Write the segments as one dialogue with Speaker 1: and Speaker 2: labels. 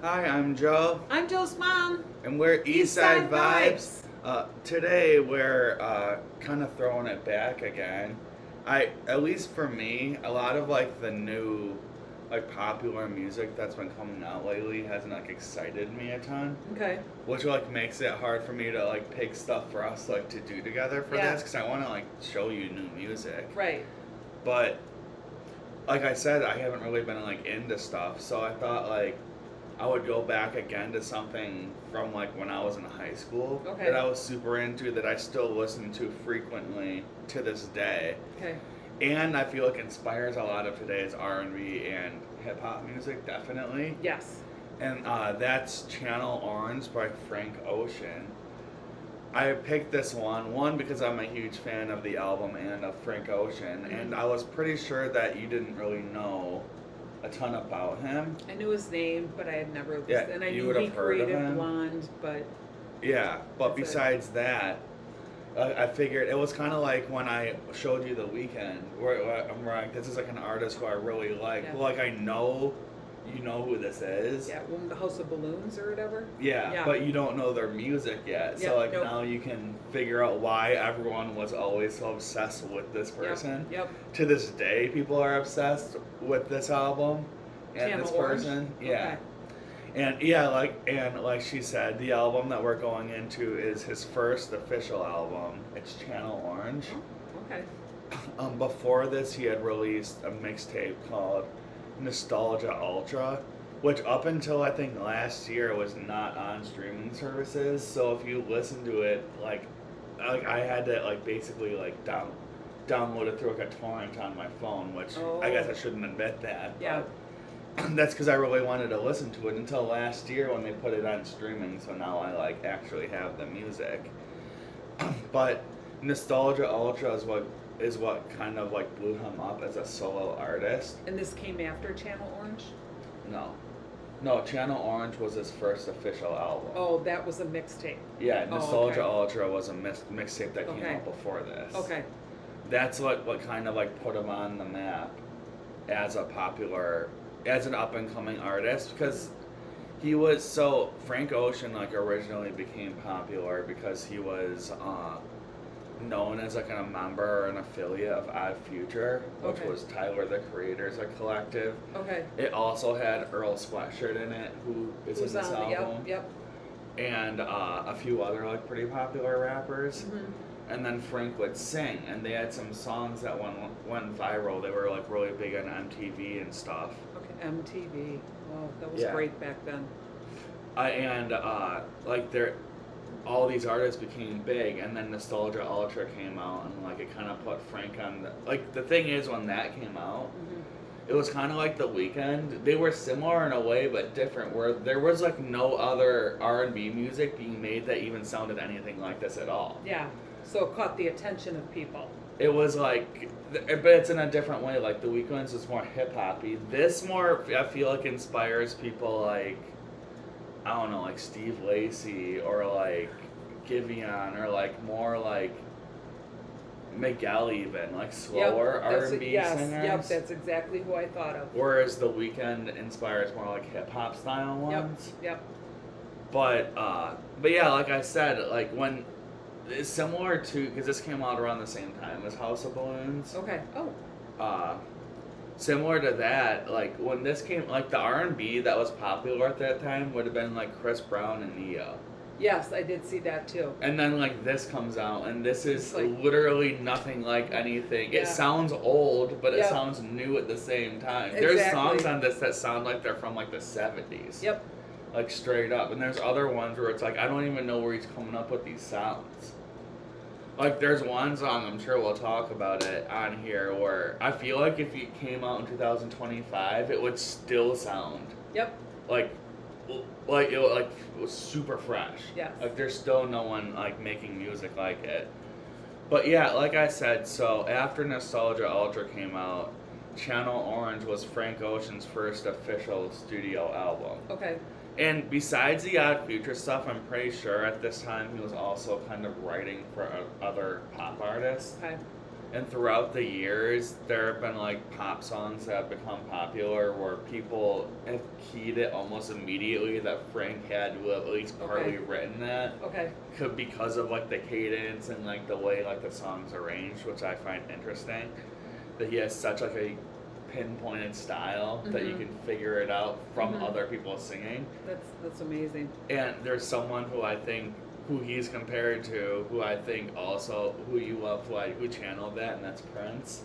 Speaker 1: Hi, I'm Joe,
Speaker 2: I'm Joe's mom.
Speaker 1: and we're Eastside Vibes. Today we're kind of throwing it back again. At least for me, a lot of like the new, like popular music that's been coming out lately hasn't like excited me a ton,
Speaker 2: Okay.
Speaker 1: which like makes it hard for me to like pick stuff for us like to do together for
Speaker 2: Yeah.
Speaker 1: this because I want to like show you new music.
Speaker 2: Right.
Speaker 1: But like I said, I haven't really been like into stuff, so I thought like I would go back again to something from like when I was in high school
Speaker 2: Okay.
Speaker 1: that I was super into that I still listen to frequently to this day,
Speaker 2: Okay.
Speaker 1: and I feel like inspires a lot of today's R&B and hip hop music definitely.
Speaker 2: Yes.
Speaker 1: And that's Channel Orange by Frank Ocean. I picked this one because I'm a huge fan of the album and of Frank Ocean, and I was pretty sure that you didn't really know a ton about him.
Speaker 2: I knew his name, but I had never listened.
Speaker 1: Yeah,
Speaker 2: And I
Speaker 1: you
Speaker 2: knew
Speaker 1: would
Speaker 2: he
Speaker 1: have heard of
Speaker 2: created
Speaker 1: him.
Speaker 2: Blonde, but
Speaker 1: Yeah, but
Speaker 2: That's it.
Speaker 1: besides that, I figured it was kind of like when I showed you The Weeknd, where I'm like, this is like an artist who I really like.
Speaker 2: Yeah.
Speaker 1: Like I know, you know who this is.
Speaker 2: yeah, the House of Balloons or whatever.
Speaker 1: Yeah,
Speaker 2: Yeah.
Speaker 1: but you don't know their music yet.
Speaker 2: Yeah,
Speaker 1: So like
Speaker 2: nope.
Speaker 1: now you can figure out why everyone was always so obsessed with this person.
Speaker 2: Yep.
Speaker 1: To this day, people are obsessed with this album and
Speaker 2: Channel
Speaker 1: this
Speaker 2: Orange?
Speaker 1: person. Yeah.
Speaker 2: Okay.
Speaker 1: And like she said, the album that we're going into is his first official album. It's Channel Orange.
Speaker 2: Oh, okay.
Speaker 1: Before this, he had released a mixtape called Nostalgia Ultra, which up until I think last year was not on streaming services. So if you listen to it, like I had to like basically like download it through like a torrent on my phone, which I guess I shouldn't admit that.
Speaker 2: Yeah.
Speaker 1: But that's because I really wanted to listen to it until last year when they put it on streaming. So now I like actually have the music. But Nostalgia Ultra is what kind of like blew him up as a solo artist.
Speaker 2: And this came after Channel Orange?
Speaker 1: No, Channel Orange was his first official album.
Speaker 2: Oh, that was a mixtape.
Speaker 1: Yeah,
Speaker 2: Oh,
Speaker 1: Nostalgia
Speaker 2: okay.
Speaker 1: Ultra was a mixtape that came
Speaker 2: Okay.
Speaker 1: out before this.
Speaker 2: Okay.
Speaker 1: That's what kind of like put him on the map as an up and coming artist, because he was Frank Ocean like originally became popular because he was known as like a member or an affiliate of Odd Future, which
Speaker 2: Okay.
Speaker 1: was Tyler the Creator's like collective.
Speaker 2: Okay.
Speaker 1: It also had Earl Sweatshirt in it, who is
Speaker 2: Who's
Speaker 1: in this
Speaker 2: on the
Speaker 1: album,
Speaker 2: Yep.
Speaker 1: and a few other like pretty popular rappers.
Speaker 2: Mm-hmm.
Speaker 1: And then Frank would sing, and they had some songs that went viral. They were like really big on MTV and stuff.
Speaker 2: Okay. MTV. Wow, that was
Speaker 1: Yeah.
Speaker 2: great back then.
Speaker 1: All these artists became big, and then Nostalgia Ultra came out, and like it kind of put Frank on the thing is when that came out, it was kind of like The Weeknd. They were similar in a way, but different. Where there was like no other R&B music being made that even sounded anything like this at all.
Speaker 2: Yeah. So it caught the attention of people.
Speaker 1: It was like, but it's in a different way. Like The Weeknd's is more hip hoppy. This more, I feel like, inspires people like, I don't know, like Steve Lacy or like Giveon or like more like Miguel, even like slower R&B
Speaker 2: yes,
Speaker 1: singers.
Speaker 2: Yep, that's exactly who I thought of.
Speaker 1: Whereas The Weeknd inspires more like hip hop style ones.
Speaker 2: Yep.
Speaker 1: But yeah, like I said, like when it's similar to, because this came out around the same time as House of Balloons.
Speaker 2: Okay. Oh.
Speaker 1: Similar to that, like when this came, like the R&B that was popular at that time would have been like Chris Brown and Neo.
Speaker 2: Yes, I did see that too.
Speaker 1: And then like this comes out, and this is
Speaker 2: It's like-
Speaker 1: literally nothing like anything.
Speaker 2: Yeah.
Speaker 1: It sounds old, but it
Speaker 2: Yep.
Speaker 1: sounds new at the same time. There's
Speaker 2: Exactly.
Speaker 1: songs on this that sound like they're from like the 70s.
Speaker 2: Yep.
Speaker 1: Like straight up. And there's other ones where it's like, I don't even know where he's coming up with these sounds. Like there's one song, I'm sure we'll talk about it on here, where I feel like if it came out in 2025, it would still sound
Speaker 2: Yep.
Speaker 1: like it was super fresh.
Speaker 2: Yes.
Speaker 1: Like there's still no one like making music like it. But yeah, like I said, so after Nostalgia Ultra came out, Channel Orange was Frank Ocean's first official studio album.
Speaker 2: Okay.
Speaker 1: And besides the Odd Future stuff, I'm pretty sure at this time he was also kind of writing for other pop artists.
Speaker 2: Okay.
Speaker 1: And throughout the years, there have been like pop songs that have become popular where people have keyed it almost immediately that Frank had at least partly
Speaker 2: Okay.
Speaker 1: written that.
Speaker 2: Okay.
Speaker 1: Because of like the cadence and like the way like the song's arranged, which I find interesting. That he has such like a pinpointed style that you
Speaker 2: Mhm.
Speaker 1: can figure it out from
Speaker 2: Mhm.
Speaker 1: other people singing.
Speaker 2: That's amazing.
Speaker 1: And there's someone who he's compared to, who I think also who you love, who channeled that, and that's Prince.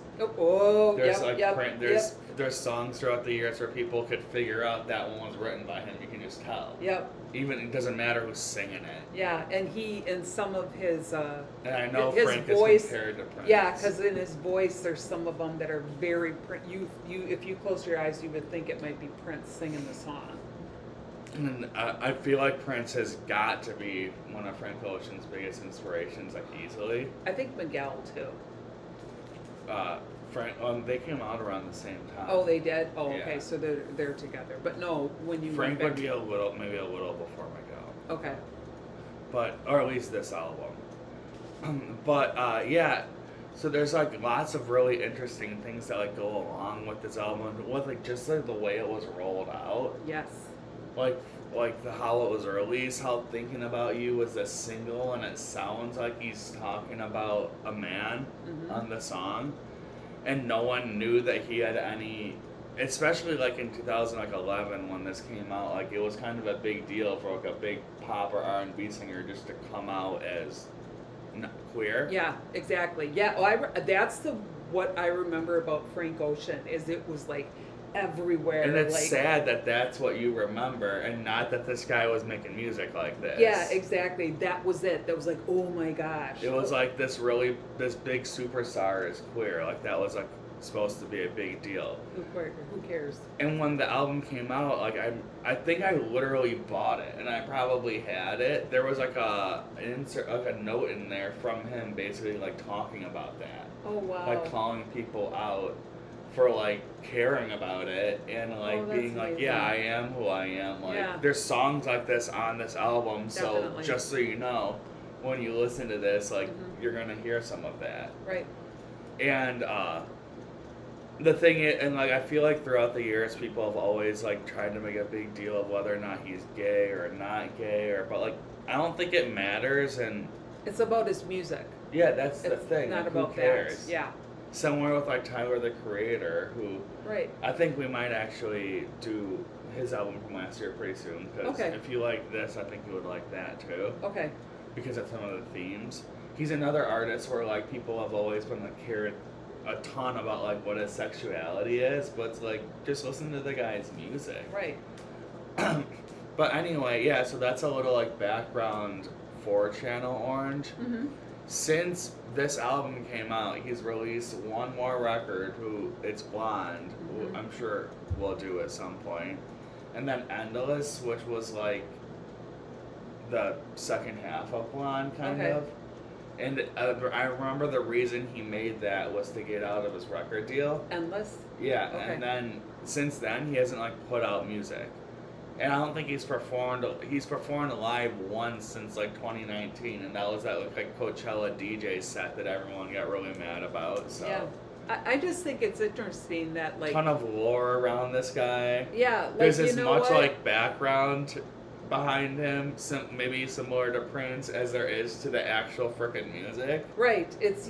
Speaker 1: There's there's songs throughout the years where people could figure out that one was written by him. You can just tell.
Speaker 2: Yep.
Speaker 1: Even it doesn't matter who's singing it.
Speaker 2: Yeah, and he in some of his
Speaker 1: And I know
Speaker 2: his
Speaker 1: Frank
Speaker 2: voice,
Speaker 1: is compared to Prince.
Speaker 2: yeah, because in his voice there's some of them that are very you if you close your eyes you would think it might be Prince singing the song.
Speaker 1: And I feel like Prince has got to be one of Frank Ocean's biggest inspirations, like easily.
Speaker 2: I think Miguel too.
Speaker 1: Frank, they came out around the same time.
Speaker 2: Oh, they did. Oh, okay,
Speaker 1: Yeah.
Speaker 2: so they're together. But no, when you
Speaker 1: Frank
Speaker 2: went
Speaker 1: would
Speaker 2: back,
Speaker 1: be maybe a little before Miguel,
Speaker 2: okay.
Speaker 1: or at least this album. Yeah. So there's like lots of really interesting things that like go along with this album, with like just like the way it was rolled out.
Speaker 2: Yes.
Speaker 1: like how it was released, how Thinking About You was a single, and it sounds like he's talking about a man
Speaker 2: Mhm.
Speaker 1: on the song, and no one knew that he had any, especially like in 2011 when this came out, like it was kind of a big deal for like a big pop or R&B singer just to come out as queer.
Speaker 2: Yeah, exactly. Yeah, well, that's what I remember about Frank Ocean is it was like everywhere.
Speaker 1: And it's
Speaker 2: like,
Speaker 1: sad that that's what you remember, and not that this guy was making music like this.
Speaker 2: Yeah, exactly. That was it. That was like, oh my gosh.
Speaker 1: It was like this big superstar is queer. Like that was like supposed to be a big deal.
Speaker 2: Who cares?
Speaker 1: And when the album came out, like I think I literally bought it, and I probably had it. There was like a note in there from him, basically like talking about that,
Speaker 2: Oh wow.
Speaker 1: like calling people out for like caring about it and like
Speaker 2: that's
Speaker 1: being like,
Speaker 2: amazing.
Speaker 1: yeah, I am who I am. Like
Speaker 2: Yeah.
Speaker 1: there's songs like this on this album,
Speaker 2: Definitely.
Speaker 1: so just so you know, when you listen to this, like
Speaker 2: Mhm.
Speaker 1: you're gonna hear some of that.
Speaker 2: Right.
Speaker 1: And the thing is, and like I feel like throughout the years, people have always like tried to make a big deal of whether or not he's gay or not gay, but like I don't think it matters. And
Speaker 2: It's about his music.
Speaker 1: yeah, that's the
Speaker 2: It's
Speaker 1: thing.
Speaker 2: not
Speaker 1: like,
Speaker 2: about
Speaker 1: who cares?
Speaker 2: that. Yeah.
Speaker 1: Similar with like Tyler the Creator, who
Speaker 2: Right.
Speaker 1: I think we might actually do his album from last year pretty soon. Because
Speaker 2: Okay.
Speaker 1: if you like this, I think you would like that too.
Speaker 2: Okay.
Speaker 1: Because of some of the themes. He's another artist where like people have always been like cared a ton about like what his sexuality is, but it's like just listen to the guy's music.
Speaker 2: Right.
Speaker 1: But anyway, yeah, so that's a little like background for Channel Orange.
Speaker 2: Mm-hmm.
Speaker 1: Since this album came out, he's released one more record, who it's Blonde, who
Speaker 2: Mhm.
Speaker 1: I'm sure we'll do at some point, and then Endless, which was like the second half of Blonde, kind
Speaker 2: Okay.
Speaker 1: of. And I remember the reason he made that was to get out of his record deal.
Speaker 2: Endless.
Speaker 1: Yeah,
Speaker 2: Okay.
Speaker 1: and then since then he hasn't like put out music, and I don't think he's performed. He's performed live once since like 2019, and that was that like Coachella DJ set that everyone got really mad about. So
Speaker 2: Yeah. I just think it's interesting that like
Speaker 1: ton of lore around this guy.
Speaker 2: yeah, like
Speaker 1: There's
Speaker 2: you
Speaker 1: as
Speaker 2: know
Speaker 1: much
Speaker 2: what?
Speaker 1: like background behind him, maybe similar to Prince, as there is to the actual frickin' music.
Speaker 2: Right. It's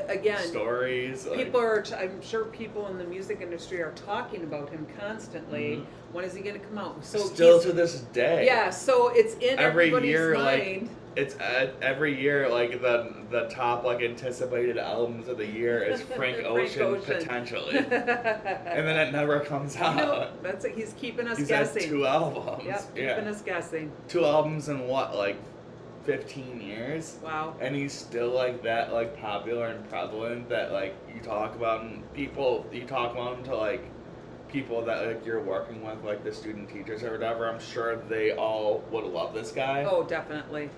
Speaker 2: again.
Speaker 1: Stories. Like,
Speaker 2: People are. I'm sure people in the music industry are talking about him constantly.
Speaker 1: Mhm.
Speaker 2: When is he going to come out? So
Speaker 1: still
Speaker 2: he's-
Speaker 1: to this day.
Speaker 2: Yeah. So it's in
Speaker 1: Every
Speaker 2: everybody's
Speaker 1: year, like,
Speaker 2: mind.
Speaker 1: It's every year, like the top like anticipated albums of the year is Frank Ocean potentially, and then it never comes out.
Speaker 2: That's it. He's keeping us
Speaker 1: He's had
Speaker 2: guessing.
Speaker 1: 2 albums.
Speaker 2: Yep.
Speaker 1: Yeah,
Speaker 2: Keeping us guessing.
Speaker 1: 2 albums in what, like 15 years,
Speaker 2: Wow.
Speaker 1: and he's still like that, like popular and prevalent that like you talk about him to like people that like you're working with, like the student teachers or whatever. I'm sure they all would love this guy.
Speaker 2: Oh, definitely.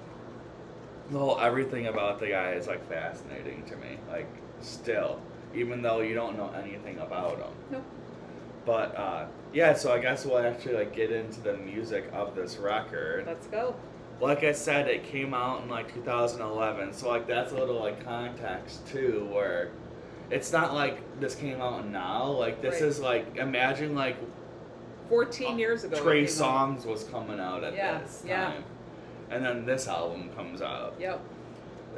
Speaker 1: The whole everything about the guy is like fascinating to me, like still, even though you don't know anything about him.
Speaker 2: Nope.
Speaker 1: But yeah, so I guess we'll actually like get into the music of this record.
Speaker 2: Let's go.
Speaker 1: like I said, it came out in like 2011, so like that's a little like context too, where it's not like this came out now. Like this
Speaker 2: Right.
Speaker 1: is like imagine like
Speaker 2: 14 years ago. it
Speaker 1: Trey
Speaker 2: came out.
Speaker 1: Songz was coming out at
Speaker 2: Yeah,
Speaker 1: this time,
Speaker 2: yeah.
Speaker 1: and then this album comes out.
Speaker 2: Yep.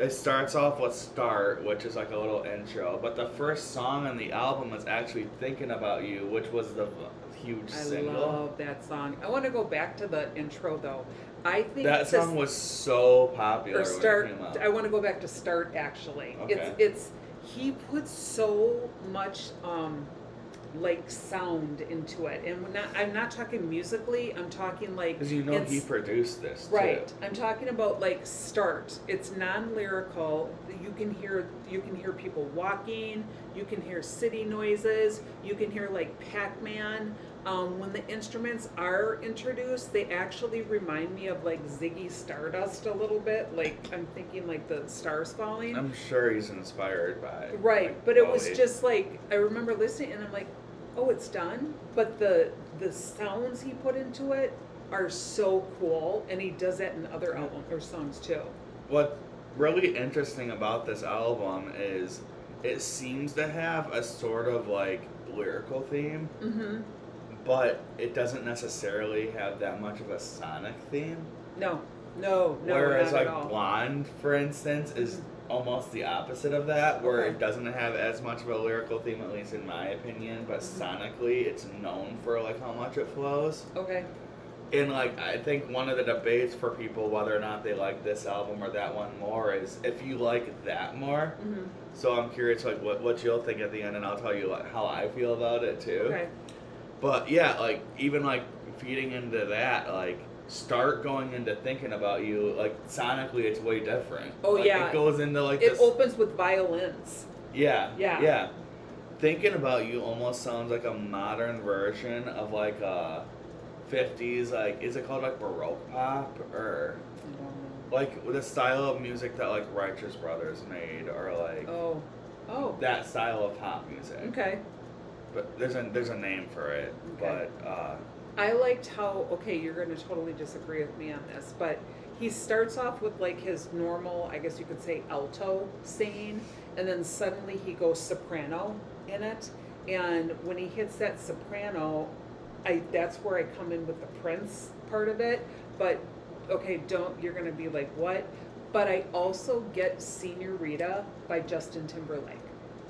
Speaker 1: It starts off with "Start," which is like a little intro, but the first song on the album is actually "Thinking About You," which was the huge
Speaker 2: I
Speaker 1: single.
Speaker 2: love that song. I want to go back to the intro though. I think
Speaker 1: That song was so popular
Speaker 2: or start.
Speaker 1: when it came out.
Speaker 2: I want to go back to Start actually.
Speaker 1: Okay.
Speaker 2: It's he puts so much like sound into it, and I'm not talking musically. I'm talking like
Speaker 1: Because you know he
Speaker 2: it's-
Speaker 1: produced this, too.
Speaker 2: Right. I'm talking about like Start. It's non-lyrical. You can hear people walking. You can hear city noises. You can hear like Pac-Man. When the instruments are introduced, they actually remind me of like Ziggy Stardust a little bit. Like I'm thinking like the stars falling.
Speaker 1: I'm sure he's inspired by
Speaker 2: Right,
Speaker 1: like,
Speaker 2: but it was
Speaker 1: Bowie.
Speaker 2: just like I remember listening and I'm like, oh, it's done. But the sounds he put into it are so cool, and he does that in other albums or songs too.
Speaker 1: What's really interesting about this album is it seems to have a sort of like lyrical theme,
Speaker 2: Mm-hmm.
Speaker 1: but it doesn't necessarily have that much of a sonic theme.
Speaker 2: No,
Speaker 1: Whereas
Speaker 2: not
Speaker 1: like
Speaker 2: at all.
Speaker 1: Blonde, for instance, is almost the opposite of that, where
Speaker 2: Okay.
Speaker 1: it doesn't have as much of a lyrical theme, at least in my opinion, but sonically it's known for like how much it flows.
Speaker 2: Okay.
Speaker 1: And like I think one of the debates for people whether or not they like this album or that one more is if you like that more.
Speaker 2: Mm-hmm.
Speaker 1: So I'm curious like what you'll think at the end, and I'll tell you like how I feel about it too.
Speaker 2: Okay.
Speaker 1: But yeah, like even like feeding into that, like start going into Thinking About You, like sonically it's way different.
Speaker 2: Oh,
Speaker 1: Like,
Speaker 2: yeah.
Speaker 1: it goes into like
Speaker 2: It
Speaker 1: this.
Speaker 2: opens with violins.
Speaker 1: Yeah.
Speaker 2: Yeah.
Speaker 1: Yeah. Thinking About You almost sounds like a modern version of like a 50s, like is it called like Baroque pop or
Speaker 2: I don't know.
Speaker 1: like the style of music that like Righteous Brothers made, or like
Speaker 2: Oh.
Speaker 1: that style of pop music.
Speaker 2: Okay.
Speaker 1: But there's a name for it.
Speaker 2: Okay.
Speaker 1: But
Speaker 2: I liked how, okay, you're going to totally disagree with me on this, but he starts off with like his normal, I guess you could say alto singing, and then suddenly he goes soprano in it. And when he hits that soprano, that's where I come in with the Prince part of it. But okay, you're going to be like, what? But I also get Senorita by Justin Timberlake.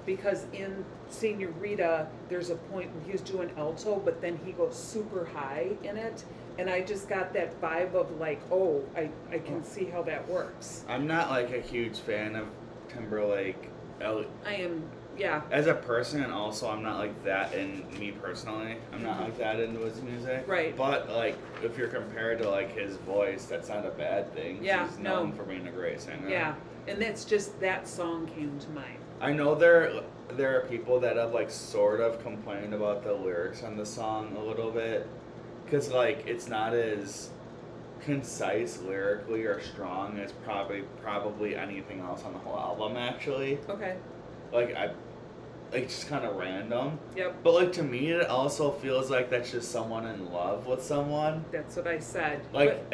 Speaker 2: Because in Senorita, there's a point where he's doing alto, but then he goes super high in it. And I just got that vibe of like, oh, I can see how that works.
Speaker 1: I'm not like a huge fan of Timberlake
Speaker 2: I am, yeah.
Speaker 1: as a person, and also I'm not like that in me personally. I'm not like that into his music.
Speaker 2: Right.
Speaker 1: But like if you're compared to like his voice, that's not a bad thing.
Speaker 2: Yeah,
Speaker 1: He's known
Speaker 2: no.
Speaker 1: for being a great singer.
Speaker 2: Yeah. And that's just, that song came to mind.
Speaker 1: I know there are people that have like sort of complained about the lyrics on the song a little bit, because like it's not as concise lyrically or strong as probably anything else on the whole album actually.
Speaker 2: Okay.
Speaker 1: Like it's just kind of random.
Speaker 2: Yep.
Speaker 1: But like to me, it also feels like that's just someone in love with someone.
Speaker 2: That's what I said.
Speaker 1: But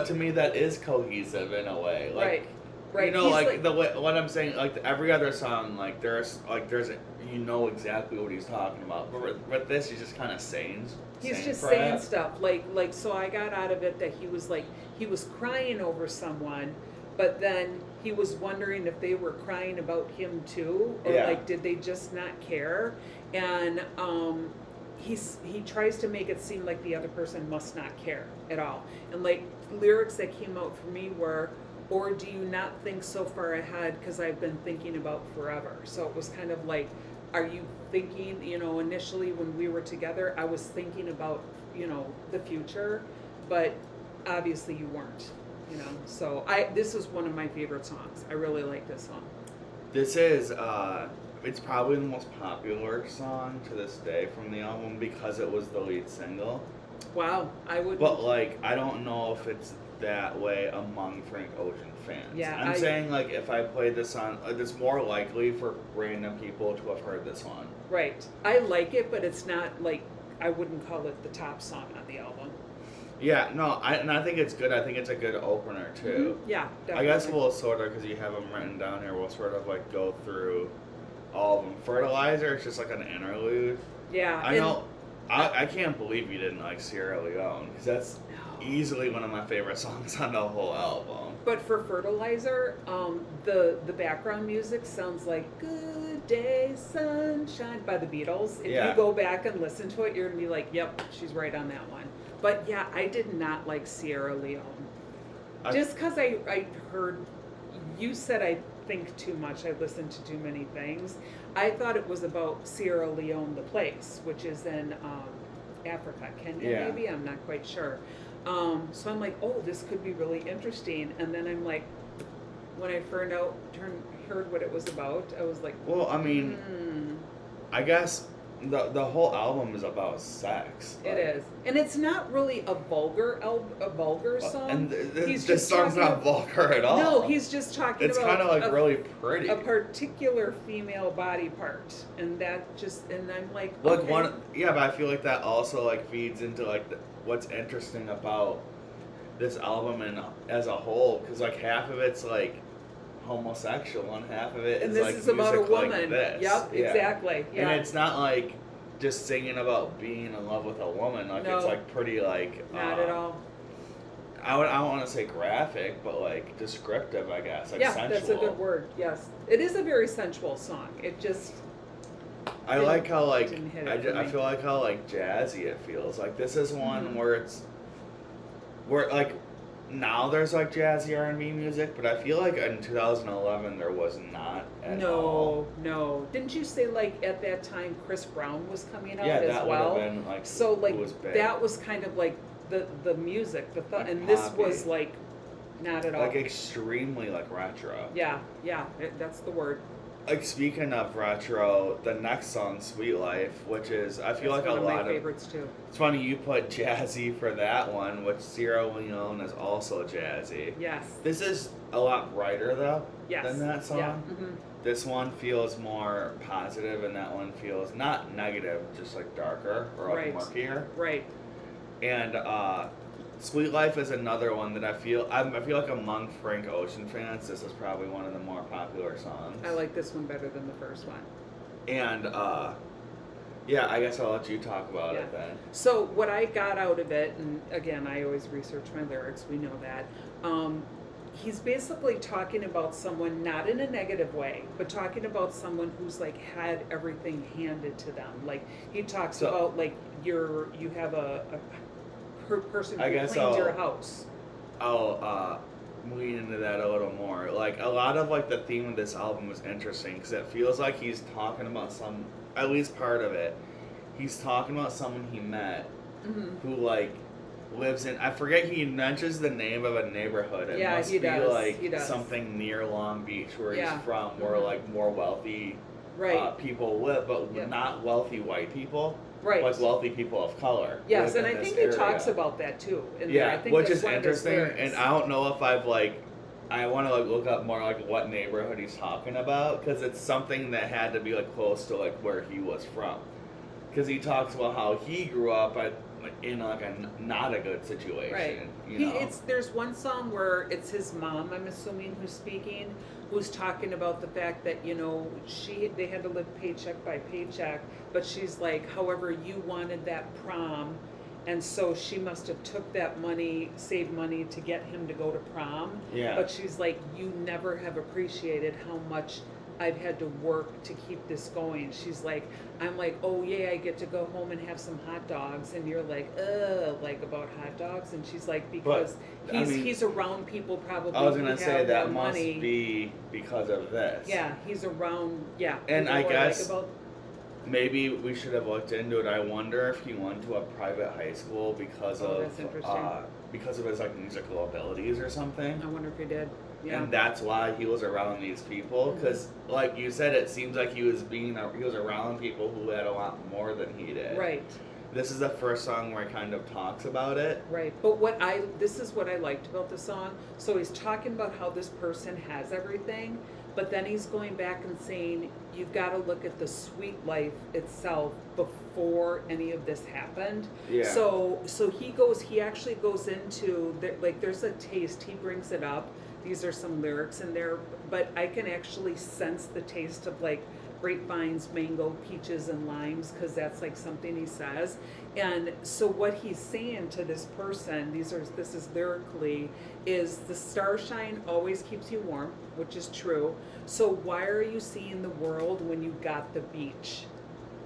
Speaker 1: to me that is cohesive in a way. Like,
Speaker 2: right. Right.
Speaker 1: You know,
Speaker 2: He's
Speaker 1: like the way what I'm saying, like every other song, like there's you know exactly what he's talking about. But with this, he's just kind of saying.
Speaker 2: He's just
Speaker 1: crap.
Speaker 2: saying stuff like so I got out of it that he was crying over someone, but then he was wondering if they were crying about him too, or
Speaker 1: Yeah.
Speaker 2: like did they just not care? And he tries to make it seem like the other person must not care at all. And like lyrics that came out for me were, or do you not think so far ahead because I've been thinking about forever? So it was kind of like, are you thinking, initially when we were together, I was thinking about, the future, but obviously you weren't, So this is one of my favorite songs. I really like this song.
Speaker 1: This is it's probably the most popular song to this day from the album because it was the lead single.
Speaker 2: Wow, I would.
Speaker 1: But like I don't know if it's that way among Frank Ocean fans.
Speaker 2: Yeah,
Speaker 1: I'm saying like if I played this on, it's more likely for random people to have heard this one.
Speaker 2: Right. I like it, but it's not like, I wouldn't call it the top song on the album.
Speaker 1: Yeah, no, I think it's good. I think it's a good opener too.
Speaker 2: Yeah,
Speaker 1: I
Speaker 2: definitely.
Speaker 1: guess we'll sort of, because you have them written down here, we'll sort of like go through all of them. Fertilizer is just like an interlude.
Speaker 2: Yeah.
Speaker 1: I know. I can't believe you didn't like Sierra Leone, because that's
Speaker 2: No.
Speaker 1: easily one of my favorite songs on the whole album.
Speaker 2: But for Fertilizer, the background music sounds like "Good Day Sunshine" by the Beatles. If
Speaker 1: Yeah.
Speaker 2: you go back and listen to it, you're gonna be like, "Yep, she's right on that one." But yeah, I did not like Sierra Leone.
Speaker 1: I-
Speaker 2: Just because I heard you said I think too much, I listened to too many things. I thought it was about Sierra Leone, the place, which is in Africa, Kenya
Speaker 1: Yeah.
Speaker 2: maybe. I'm not quite sure. So I'm like, oh, this could be really interesting. And then I'm like, when I heard what it was about, I was like,
Speaker 1: Well, I mean,
Speaker 2: hmm.
Speaker 1: I guess the whole album is about sex.
Speaker 2: It
Speaker 1: like-
Speaker 2: is, and it's not really a vulgar song.
Speaker 1: And
Speaker 2: He's
Speaker 1: this
Speaker 2: just
Speaker 1: song's
Speaker 2: talking
Speaker 1: not vulgar at all.
Speaker 2: No, he's just talking
Speaker 1: It's
Speaker 2: about
Speaker 1: kind of like
Speaker 2: a,
Speaker 1: really pretty.
Speaker 2: a particular female body part, and that just, and I'm like,
Speaker 1: Like
Speaker 2: okay.
Speaker 1: yeah, but I feel like that also like feeds into like what's interesting about this album and as a whole, because like half of it's like homosexual and half of it
Speaker 2: And
Speaker 1: is
Speaker 2: this
Speaker 1: like
Speaker 2: is about a
Speaker 1: music like
Speaker 2: woman.
Speaker 1: this.
Speaker 2: Yep,
Speaker 1: Yeah.
Speaker 2: exactly. Yeah.
Speaker 1: And it's not like just singing about being in love with a woman. Like it's
Speaker 2: No.
Speaker 1: like pretty like
Speaker 2: Not at all.
Speaker 1: I don't want to say graphic, but like descriptive, I guess. Like
Speaker 2: Yeah,
Speaker 1: sensual.
Speaker 2: that's a good word. Yes, it is a very sensual song. It just
Speaker 1: I
Speaker 2: Didn't-
Speaker 1: like how like
Speaker 2: didn't hit it for
Speaker 1: I
Speaker 2: me.
Speaker 1: feel like how like jazzy it feels. Like this is one
Speaker 2: Mhm.
Speaker 1: where like now there's like jazzy R&B music, but I feel like in 2011 there was not at all.
Speaker 2: no. Didn't you say like at that time Chris Brown was coming out
Speaker 1: Yeah,
Speaker 2: as
Speaker 1: that
Speaker 2: well?
Speaker 1: would have been like
Speaker 2: So like
Speaker 1: who was big.
Speaker 2: that was kind of like the music,
Speaker 1: Like
Speaker 2: and this
Speaker 1: poppy.
Speaker 2: was like not at all.
Speaker 1: like extremely like retro.
Speaker 2: Yeah, that's the word.
Speaker 1: Like speaking of retro, the next song, Sweet Life, which is I feel
Speaker 2: That's
Speaker 1: like
Speaker 2: one
Speaker 1: a
Speaker 2: of
Speaker 1: lot
Speaker 2: my
Speaker 1: of
Speaker 2: favorites too.
Speaker 1: it's funny you put jazzy for that one, which Sierra Leone is also jazzy.
Speaker 2: Yes.
Speaker 1: This is a lot brighter though
Speaker 2: Yes.
Speaker 1: than that song.
Speaker 2: Yeah. hmm
Speaker 1: This one feels more positive, and that one feels not negative, just like darker or like
Speaker 2: Right.
Speaker 1: murkier.
Speaker 2: Right.
Speaker 1: And Sweet Life is another one that I feel like among Frank Ocean fans, this is probably one of the more popular songs.
Speaker 2: I like this one better than the first one.
Speaker 1: And yeah, I guess I'll let you talk about it
Speaker 2: Yeah.
Speaker 1: then.
Speaker 2: So what I got out of it, and again, I always research my lyrics. We know that. He's basically talking about someone, not in a negative way, but talking about someone who's like had everything handed to them. Like he talks
Speaker 1: So-
Speaker 2: about like you have a person
Speaker 1: I
Speaker 2: who
Speaker 1: guess
Speaker 2: cleans your
Speaker 1: I'll-
Speaker 2: house.
Speaker 1: I'll lean into that a little more. Like a lot of like the theme of this album is interesting because it feels like he's talking about at least part of it. He's talking about someone he met
Speaker 2: hmm
Speaker 1: who like lives in. I forget he mentions the name of a neighborhood. It
Speaker 2: Yeah,
Speaker 1: must
Speaker 2: he
Speaker 1: be
Speaker 2: does.
Speaker 1: like
Speaker 2: He does.
Speaker 1: something near Long Beach where
Speaker 2: Yeah.
Speaker 1: he's from, where
Speaker 2: Mhm.
Speaker 1: like more wealthy
Speaker 2: Right.
Speaker 1: people live, but
Speaker 2: Yep.
Speaker 1: not wealthy white people.
Speaker 2: Right.
Speaker 1: Like wealthy people of color.
Speaker 2: Yes,
Speaker 1: live
Speaker 2: and
Speaker 1: in
Speaker 2: I
Speaker 1: this
Speaker 2: think he talks
Speaker 1: area.
Speaker 2: about that too. In
Speaker 1: Yeah,
Speaker 2: there. I think
Speaker 1: which
Speaker 2: that's
Speaker 1: is
Speaker 2: one of his
Speaker 1: interesting,
Speaker 2: lyrics.
Speaker 1: and I don't know if I've like, I want to like look up more like what neighborhood he's talking about because it's something that had to be like close to like where he was from, because he talks about how he grew up in like not a good situation.
Speaker 2: Right.
Speaker 1: You know?
Speaker 2: There's one song where it's his mom, I'm assuming, who's speaking, who's talking about the fact that, you know, they had to live paycheck by paycheck, but she's like, however, you wanted that prom, and so she must have took that money, saved money to get him to go to prom.
Speaker 1: Yeah.
Speaker 2: But she's like, you never have appreciated how much I've had to work to keep this going. She's like, I'm like, oh yeah, I get to go home and have some hot dogs, and you're like, like about hot dogs, and she's like, because
Speaker 1: I mean,
Speaker 2: he's around people probably.
Speaker 1: I was
Speaker 2: who
Speaker 1: gonna
Speaker 2: have
Speaker 1: say that
Speaker 2: the
Speaker 1: must
Speaker 2: money.
Speaker 1: be because of this.
Speaker 2: Yeah, he's around. Yeah,
Speaker 1: And
Speaker 2: people
Speaker 1: I
Speaker 2: who are
Speaker 1: guess-
Speaker 2: like about,
Speaker 1: Maybe we should have looked into it. I wonder if he went to a private high school because
Speaker 2: Oh, that's interesting.
Speaker 1: because of his like musical abilities or something.
Speaker 2: I wonder if he did. Yeah.
Speaker 1: And that's why he was around these people. Because, like you said, it seems like he was around people who had a lot more than he did.
Speaker 2: Right.
Speaker 1: This is the first song where he kind of talks about it.
Speaker 2: Right, but this is what I liked about the song. So he's talking about how this person has everything, but then he's going back and saying, you've got to look at the sweet life itself before any of this happened.
Speaker 1: Yeah.
Speaker 2: So he actually goes into, like, there's a taste, he brings it up. These are some lyrics in there, but I can actually sense the taste of, like, grapevines, mango, peaches, and limes, because that's like something he says. And so what he's saying to this person, this is lyrically, is the starshine always keeps you warm, which is true. So why are you seeing the world when you got the beach?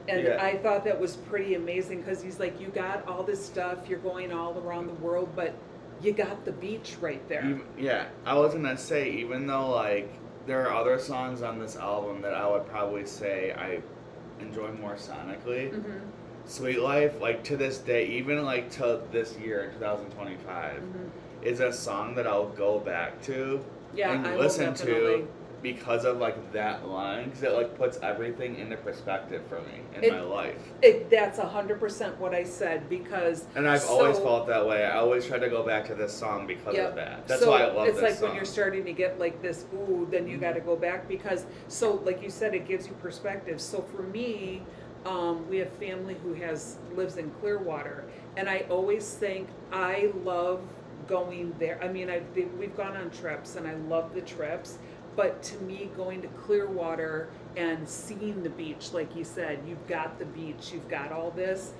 Speaker 2: And
Speaker 1: Yeah.
Speaker 2: I thought that was pretty amazing, because he's like, you got all this stuff, you're going all around the world, but you got the beach right there.
Speaker 1: Yeah, I was gonna say, even though like there are other songs on this album that I would probably say I enjoy more sonically.
Speaker 2: Mm-hmm.
Speaker 1: Sweet Life, like to this day, even like to this year, 2025, is a song that I'll go back to
Speaker 2: Yeah,
Speaker 1: and
Speaker 2: I will
Speaker 1: listen
Speaker 2: definitely.
Speaker 1: to because of like that line, because it like puts everything into perspective for me in
Speaker 2: It-
Speaker 1: my life.
Speaker 2: That's 100% what I said, because
Speaker 1: And I've always
Speaker 2: so-
Speaker 1: felt that way. I always try to go back to this song because
Speaker 2: Yep.
Speaker 1: of that. That's
Speaker 2: so
Speaker 1: why I love
Speaker 2: it's
Speaker 1: this
Speaker 2: like
Speaker 1: song.
Speaker 2: when you're starting to get like this, ooh, then you got to go back, because so like you said, it gives you perspective. So for me, we have family who lives in Clearwater, and I always think I love going there. I mean, we've gone on trips, and I love the trips. But to me, going to Clearwater and seeing the beach, like you said, you've got the beach, you've got all this.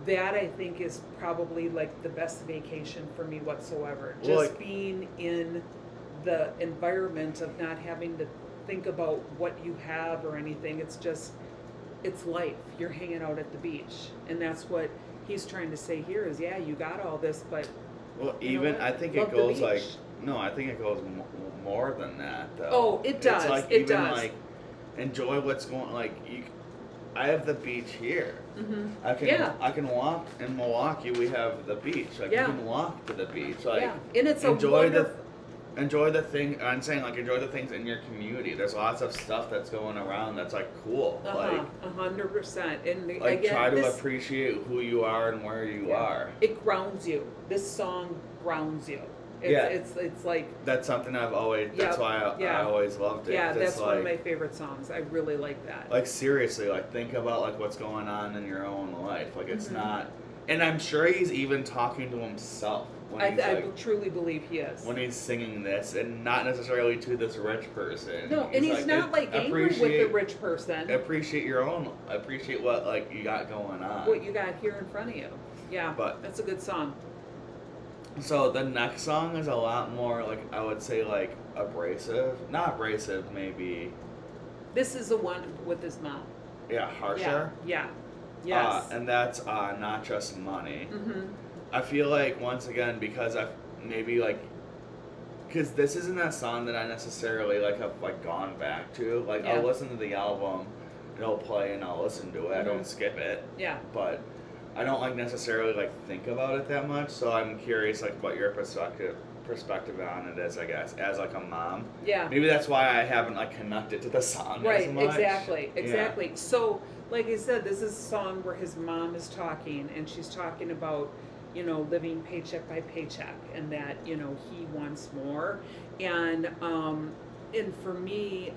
Speaker 2: That I think is probably like the best vacation for me whatsoever.
Speaker 1: Well,
Speaker 2: Just
Speaker 1: like-
Speaker 2: being in the environment of not having to think about what you have or anything. It's life. You're hanging out at the beach. And that's what he's trying to say here is, yeah, you got all this, but
Speaker 1: Well,
Speaker 2: you know
Speaker 1: even
Speaker 2: what?
Speaker 1: I think
Speaker 2: Love
Speaker 1: it
Speaker 2: the
Speaker 1: goes like
Speaker 2: beach.
Speaker 1: no, I think it goes more than that though.
Speaker 2: Oh, it does,
Speaker 1: It's like
Speaker 2: it
Speaker 1: even
Speaker 2: does.
Speaker 1: like enjoy what's going like you. I have the beach here.
Speaker 2: Yeah.
Speaker 1: I can walk in Milwaukee. We have the beach. Like
Speaker 2: Yeah.
Speaker 1: you can walk to the beach. Like
Speaker 2: yeah. And it's a
Speaker 1: enjoy
Speaker 2: wonderful,
Speaker 1: enjoy the thing. I'm saying like enjoy the things in your community. There's lots of stuff that's going around that's like cool. Like
Speaker 2: 100%. And
Speaker 1: like
Speaker 2: again,
Speaker 1: try to
Speaker 2: this,
Speaker 1: appreciate who you are and where you
Speaker 2: yeah,
Speaker 1: are.
Speaker 2: it grounds you. This song grounds you.
Speaker 1: Yeah.
Speaker 2: It's like,
Speaker 1: That's something I've always. That's
Speaker 2: Yep,
Speaker 1: why I
Speaker 2: yeah.
Speaker 1: always loved it.
Speaker 2: yeah,
Speaker 1: 'cause
Speaker 2: that's
Speaker 1: it's
Speaker 2: one of
Speaker 1: like-
Speaker 2: my favorite songs. I really like that.
Speaker 1: Like seriously, like think about like what's going on in your own life. Like it's
Speaker 2: Mhm.
Speaker 1: not, and I'm sure he's even talking to himself when he's
Speaker 2: I
Speaker 1: like
Speaker 2: truly believe he is.
Speaker 1: when he's singing this, and not necessarily to this rich person.
Speaker 2: No, and he's not like angry with the
Speaker 1: appreciate-
Speaker 2: rich person.
Speaker 1: Appreciate your own. Appreciate what like you got going on.
Speaker 2: What you got here in front of you. Yeah,
Speaker 1: But-
Speaker 2: that's a good song.
Speaker 1: So the next song is a lot more like I would say like abrasive, not abrasive, maybe
Speaker 2: This is the one with his mom.
Speaker 1: yeah harsher.
Speaker 2: Yeah. Yes.
Speaker 1: And that's Not Just Money.
Speaker 2: Mm-hmm.
Speaker 1: I feel like once again because I maybe like because this isn't a song that I necessarily like have like gone back to. Like
Speaker 2: Yeah.
Speaker 1: I'll listen to the album, it'll play and I'll listen to it. I don't
Speaker 2: Mhm.
Speaker 1: skip it,
Speaker 2: Yeah.
Speaker 1: but I don't like necessarily like think about it that much. So I'm curious like what your perspective on it is. I guess as like a mom,
Speaker 2: Yeah.
Speaker 1: maybe that's why I haven't like connected to the song
Speaker 2: Right,
Speaker 1: as much.
Speaker 2: exactly,
Speaker 1: Yeah.
Speaker 2: exactly. So, like I said, this is a song where his mom is talking, and she's talking about, you know, living paycheck by paycheck, and that, you know, he wants more. And for me,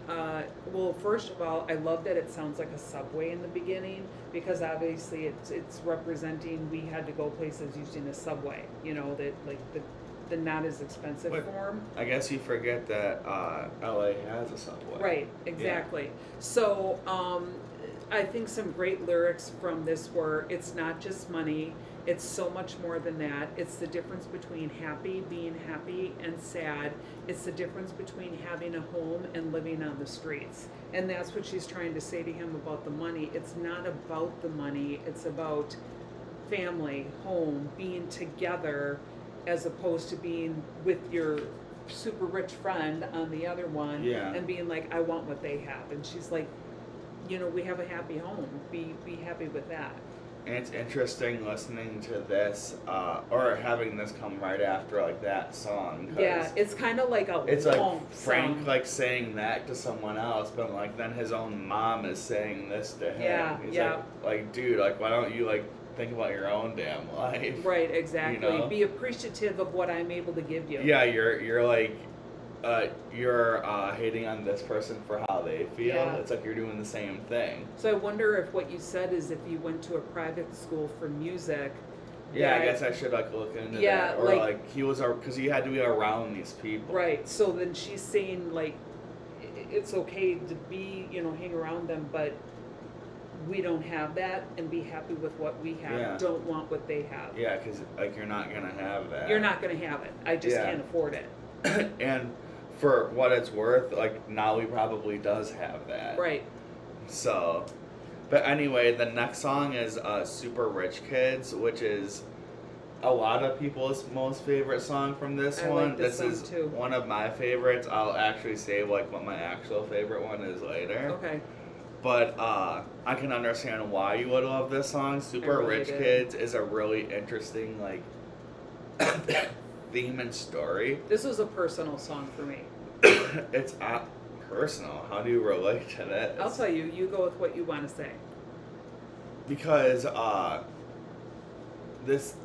Speaker 2: well, first of all, I love that it sounds like a subway in the beginning, because obviously it's representing we had to go places using a subway, you know, that like the not as expensive
Speaker 1: But-
Speaker 2: form.
Speaker 1: I guess you forget that LA has a subway.
Speaker 2: Right, exactly. So, I think some great lyrics from this were, it's not just money, it's so much more than that. It's the difference between being happy and sad. It's the difference between having a home and living on the streets. And that's what she's trying to say to him about the money. It's not about the money, it's about family, home, being together, as opposed to being with your super rich friend on the other one,
Speaker 1: Yeah.
Speaker 2: and being like, I want what they have. And she's like, you know, we have a happy home. Be happy with that.
Speaker 1: And it's interesting listening to this, or having this come right after like that song. 'Cause
Speaker 2: Yeah, it's kind of like a
Speaker 1: it's like
Speaker 2: long
Speaker 1: Frank
Speaker 2: song.
Speaker 1: like saying that to someone else, but like then his own mom is saying this to him.
Speaker 2: Yeah,
Speaker 1: He's
Speaker 2: yeah.
Speaker 1: like, dude, like why don't you like think about your own damn life?
Speaker 2: Right, exactly.
Speaker 1: You know?
Speaker 2: Be appreciative of what I'm able to give you.
Speaker 1: Yeah, you're like you're hating on this person for how they feel.
Speaker 2: Yeah.
Speaker 1: It's like you're doing the same thing.
Speaker 2: So I wonder if what you said is if you went to a private school for music.
Speaker 1: Yeah, I
Speaker 2: that-
Speaker 1: guess I should like look into
Speaker 2: Yeah,
Speaker 1: that. Or
Speaker 2: like-
Speaker 1: like he was, because he had to be around these people.
Speaker 2: Right, so then she's saying like, it's okay to be, hang around them, but we don't have that and be happy with what we have.
Speaker 1: Yeah.
Speaker 2: Don't want what they have.
Speaker 1: Yeah, because like you're not gonna have that.
Speaker 2: You're not gonna have it. I just
Speaker 1: Yeah.
Speaker 2: can't afford it.
Speaker 1: And for what it's worth, like Nolly probably does have that.
Speaker 2: Right.
Speaker 1: So, but anyway, the next song is Super Rich Kids, which is a lot of people's most favorite song from this
Speaker 2: I
Speaker 1: one.
Speaker 2: like this song
Speaker 1: is
Speaker 2: too.
Speaker 1: one of my favorites. I'll actually say like what my actual favorite one is later.
Speaker 2: Okay.
Speaker 1: But I can understand why you would love this song. Super
Speaker 2: really
Speaker 1: Rich
Speaker 2: did.
Speaker 1: Kids is a really interesting like theme and story.
Speaker 2: This was a personal song for me.
Speaker 1: It's personal. How do you relate to this?
Speaker 2: I'll tell you. You go with what you want to say.
Speaker 1: Because this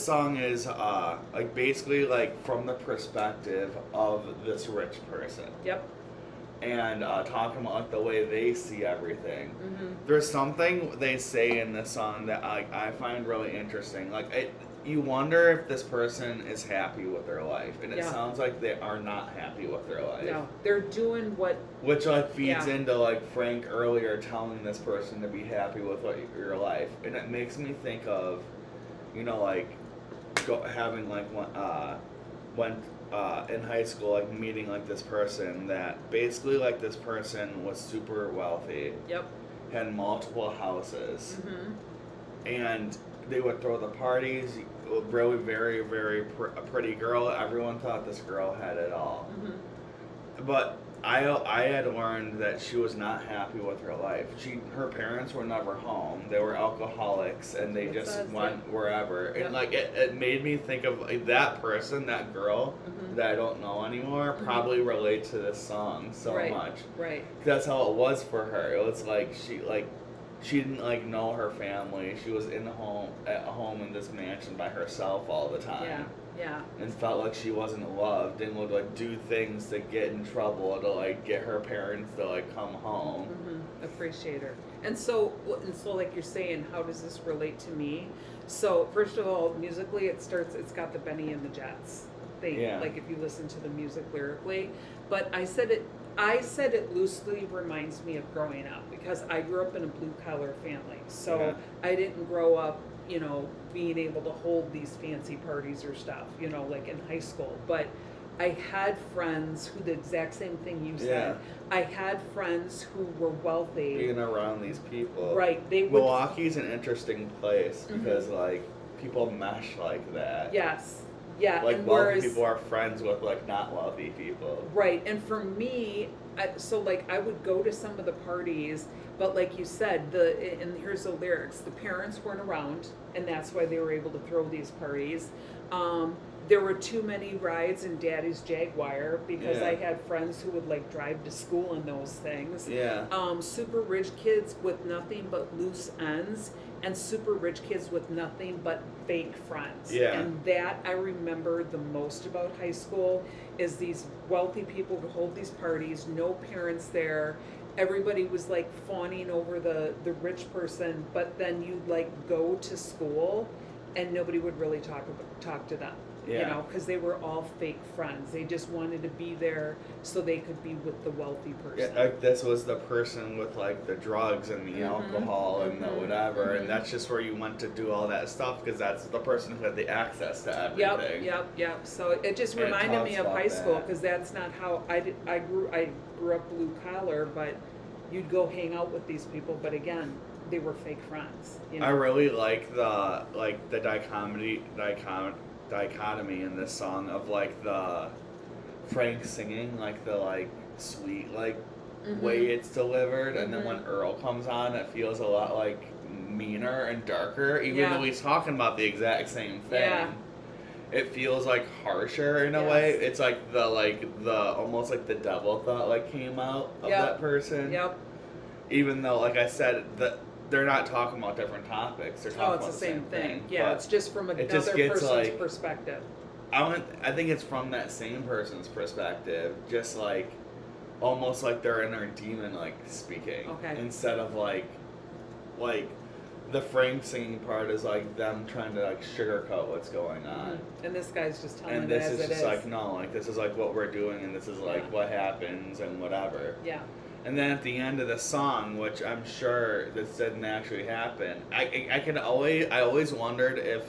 Speaker 1: song is like basically like from the perspective of this rich person,
Speaker 2: Yep.
Speaker 1: and talking about like the way they see everything.
Speaker 2: Mm-hmm.
Speaker 1: There's something they say in this song that I find really interesting. Like you wonder if this person is happy with their life, and it
Speaker 2: Yeah.
Speaker 1: sounds like they are not happy with their life.
Speaker 2: No, they're doing what.
Speaker 1: Which like feeds
Speaker 2: Yeah.
Speaker 1: into like Frank earlier telling this person to be happy with your life, and it makes me think of, like having like when in high school, like meeting like this person that basically like this person was super wealthy,
Speaker 2: Yep.
Speaker 1: had multiple houses,
Speaker 2: Mm-hmm.
Speaker 1: and they would throw the parties. Really, very, very a pretty girl. Everyone thought this girl had it all.
Speaker 2: Mm-hmm.
Speaker 1: But I had learned that she was not happy with her life. Her parents were never home. They were alcoholics, and they
Speaker 2: It
Speaker 1: just
Speaker 2: says
Speaker 1: went wherever.
Speaker 2: Yep.
Speaker 1: And like it made me think of like, that person, that girl
Speaker 2: Mhm.
Speaker 1: that I don't know anymore, probably relate to this song so
Speaker 2: Right.
Speaker 1: much.
Speaker 2: Right.
Speaker 1: That's how it was for her. It was like she didn't like know her family. She was at home in this mansion by herself all the time.
Speaker 2: Yeah. Yeah.
Speaker 1: And felt like she wasn't loved, and would like do things to get in trouble to like get her parents to like come home.
Speaker 2: Mm-hmm. Appreciate her. And so like you're saying, how does this relate to me? So first of all, musically, it's got the Benny and the Jets thing.
Speaker 1: Yeah.
Speaker 2: Like if you listen to the music lyrically, but I said it loosely reminds me of growing up because I grew up in a blue collar family. So
Speaker 1: Yeah.
Speaker 2: I didn't grow up, being able to hold these fancy parties or stuff, like in high school. But I had friends who the exact same thing you said.
Speaker 1: Yeah.
Speaker 2: I had friends who were wealthy.
Speaker 1: Being around these people.
Speaker 2: Right. They would.
Speaker 1: Milwaukee's an interesting place
Speaker 2: Mhm.
Speaker 1: because like people mesh like that.
Speaker 2: Yes. Yeah.
Speaker 1: Like
Speaker 2: and
Speaker 1: wealthy
Speaker 2: whereas,
Speaker 1: people are friends with like not wealthy people.
Speaker 2: Right. And for me, I would go to some of the parties, but like you said, and here's the lyrics: the parents weren't around, and that's why they were able to throw these parties. There were too many rides in Daddy's Jaguar because
Speaker 1: Yeah.
Speaker 2: I had friends who would like drive to school in those things.
Speaker 1: Yeah.
Speaker 2: Super rich kids with nothing but loose ends, and super rich kids with nothing but fake friends.
Speaker 1: Yeah.
Speaker 2: And that I remember the most about high school is these wealthy people who hold these parties, no parents there. Everybody was like fawning over the rich person, but then you'd like go to school and nobody would really talk to them.
Speaker 1: Yeah.
Speaker 2: Because they were all fake friends. They just wanted to be there so they could be with the wealthy person.
Speaker 1: Yeah, like this was the person with like the drugs and the
Speaker 2: Mhm.
Speaker 1: alcohol and the
Speaker 2: Mhm.
Speaker 1: whatever,
Speaker 2: Mhm.
Speaker 1: and that's just where you went to do all that stuff because that's the person who had the access to everything.
Speaker 2: Yep. So it just
Speaker 1: And it
Speaker 2: reminded me
Speaker 1: talks
Speaker 2: of
Speaker 1: about
Speaker 2: high school
Speaker 1: that.
Speaker 2: because that's not how I grew up blue collar, but you'd go hang out with these people. But again, they were fake friends.
Speaker 1: I really like the dichotomy in this song of like the Frank singing like the like sweet like
Speaker 2: Mhm.
Speaker 1: way it's delivered, and then
Speaker 2: Mhm.
Speaker 1: when Earl comes on, it feels a lot like meaner and darker, even
Speaker 2: Yeah.
Speaker 1: though he's talking about the exact same thing.
Speaker 2: Yeah.
Speaker 1: It feels like harsher in a
Speaker 2: Yes.
Speaker 1: way. It's like the almost like the devil thought like came out of
Speaker 2: Yep.
Speaker 1: that person.
Speaker 2: Yep.
Speaker 1: Even though, like I said, they're not talking about different topics. They're talking
Speaker 2: Oh, it's
Speaker 1: about
Speaker 2: the same thing.
Speaker 1: thing.
Speaker 2: Yeah,
Speaker 1: but
Speaker 2: it's just from
Speaker 1: it
Speaker 2: another
Speaker 1: just gets,
Speaker 2: person's
Speaker 1: like-
Speaker 2: perspective.
Speaker 1: I think it's from that same person's perspective, just like almost like their inner demon like speaking.
Speaker 2: Okay.
Speaker 1: Instead of like the Frank singing part is like them trying to like sugarcoat what's going on.
Speaker 2: And this guy's just telling
Speaker 1: And
Speaker 2: it
Speaker 1: this
Speaker 2: as
Speaker 1: is
Speaker 2: it
Speaker 1: just
Speaker 2: is.
Speaker 1: like, no, like this is like what we're doing and this is like
Speaker 2: Yeah.
Speaker 1: what happens and whatever.
Speaker 2: Yeah.
Speaker 1: And then at the end of the song, which I'm sure this didn't actually happen, I always wondered if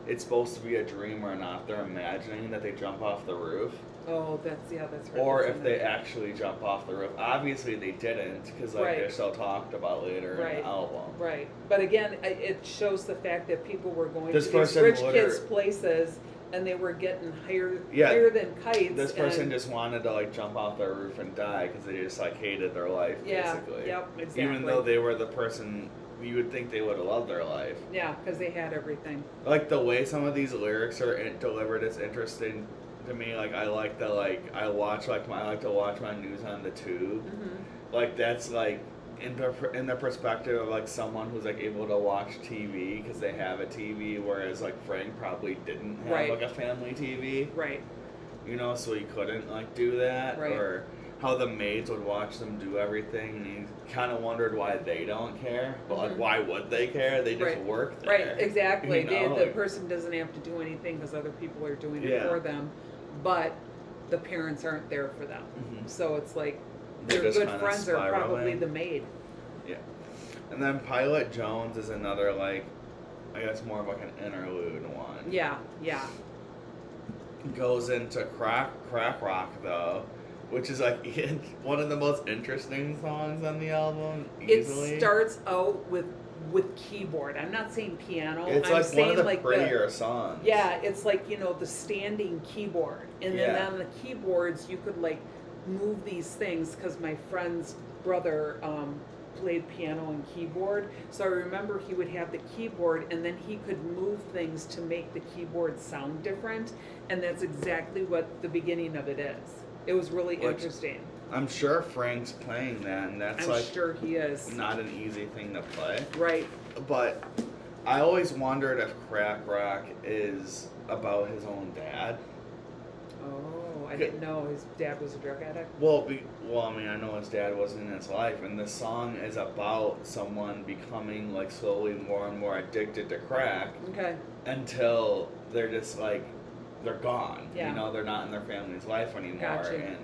Speaker 1: it's supposed to be a dream or not. They're imagining that they jump off the roof,
Speaker 2: Oh, that's right.
Speaker 1: or
Speaker 2: that's
Speaker 1: if
Speaker 2: in
Speaker 1: they
Speaker 2: there.
Speaker 1: actually jump off the roof. Obviously, they didn't, because like
Speaker 2: Right.
Speaker 1: they're so talked about later in
Speaker 2: Right.
Speaker 1: the album.
Speaker 2: Right. But again, it shows the fact that people were going
Speaker 1: This
Speaker 2: to these
Speaker 1: person
Speaker 2: rich
Speaker 1: liter-
Speaker 2: kids' places and they were getting higher
Speaker 1: Yeah.
Speaker 2: higher than kites.
Speaker 1: This person
Speaker 2: and,
Speaker 1: just wanted to like jump off their roof and die because they just like hated their life,
Speaker 2: yeah,
Speaker 1: basically.
Speaker 2: yep, exactly.
Speaker 1: Even though they were the person you would think they would have loved their life.
Speaker 2: Yeah, because they had everything.
Speaker 1: Like the way some of these lyrics are delivered is interesting to me. Like I like the I like to watch my news on the tube.
Speaker 2: Mm-hmm.
Speaker 1: Like that's like in the perspective of like someone who's like able to watch TV because they have a TV, whereas like Frank probably didn't have
Speaker 2: Right.
Speaker 1: like a family TV.
Speaker 2: Right.
Speaker 1: You know, so he couldn't like do that.
Speaker 2: Right.
Speaker 1: Or how the maids would watch them do everything, and he kind of wondered why they don't care. But like,
Speaker 2: Mhm.
Speaker 1: why would they care? They just
Speaker 2: Right.
Speaker 1: work there.
Speaker 2: Right, exactly.
Speaker 1: You know,
Speaker 2: The
Speaker 1: like-
Speaker 2: person doesn't have to do anything because other people are doing it
Speaker 1: Yeah.
Speaker 2: for them, but the parents aren't there for them.
Speaker 1: Mhm.
Speaker 2: So it's like
Speaker 1: They're
Speaker 2: their
Speaker 1: just
Speaker 2: good
Speaker 1: kinda
Speaker 2: friends are probably
Speaker 1: spiraling.
Speaker 2: the maid.
Speaker 1: Yeah. And then Pilot Jones is another like, I guess more of like an interlude one.
Speaker 2: Yeah, yeah.
Speaker 1: Goes into Crack Rock though, which is like one of the most interesting songs on the album. Easily.
Speaker 2: It starts out with keyboard. I'm not saying piano.
Speaker 1: It's
Speaker 2: I'm
Speaker 1: like
Speaker 2: saying
Speaker 1: one of the
Speaker 2: like
Speaker 1: prettier songs.
Speaker 2: Yeah, it's like, the standing keyboard. And then
Speaker 1: Yeah.
Speaker 2: on the keyboards, you could like move these things because my friend's brother played piano and keyboard. So I remember he would have the keyboard and then he could move things to make the keyboard sound different. And that's exactly what the beginning of it is. It was really
Speaker 1: Which-
Speaker 2: interesting.
Speaker 1: I'm sure Frank's playing that, and that's
Speaker 2: I'm
Speaker 1: like
Speaker 2: sure he is.
Speaker 1: not an easy thing to play.
Speaker 2: Right.
Speaker 1: But I always wondered if Crack Rock is about his own dad.
Speaker 2: Oh, I didn't know his dad was a drug addict.
Speaker 1: Well, I mean, I know his dad wasn't in his life, and the song is about someone becoming like slowly more and more addicted to crack
Speaker 2: Okay.
Speaker 1: until they're just like they're gone.
Speaker 2: Yeah.
Speaker 1: You know, they're not in their family's life anymore,
Speaker 2: Gotcha.
Speaker 1: and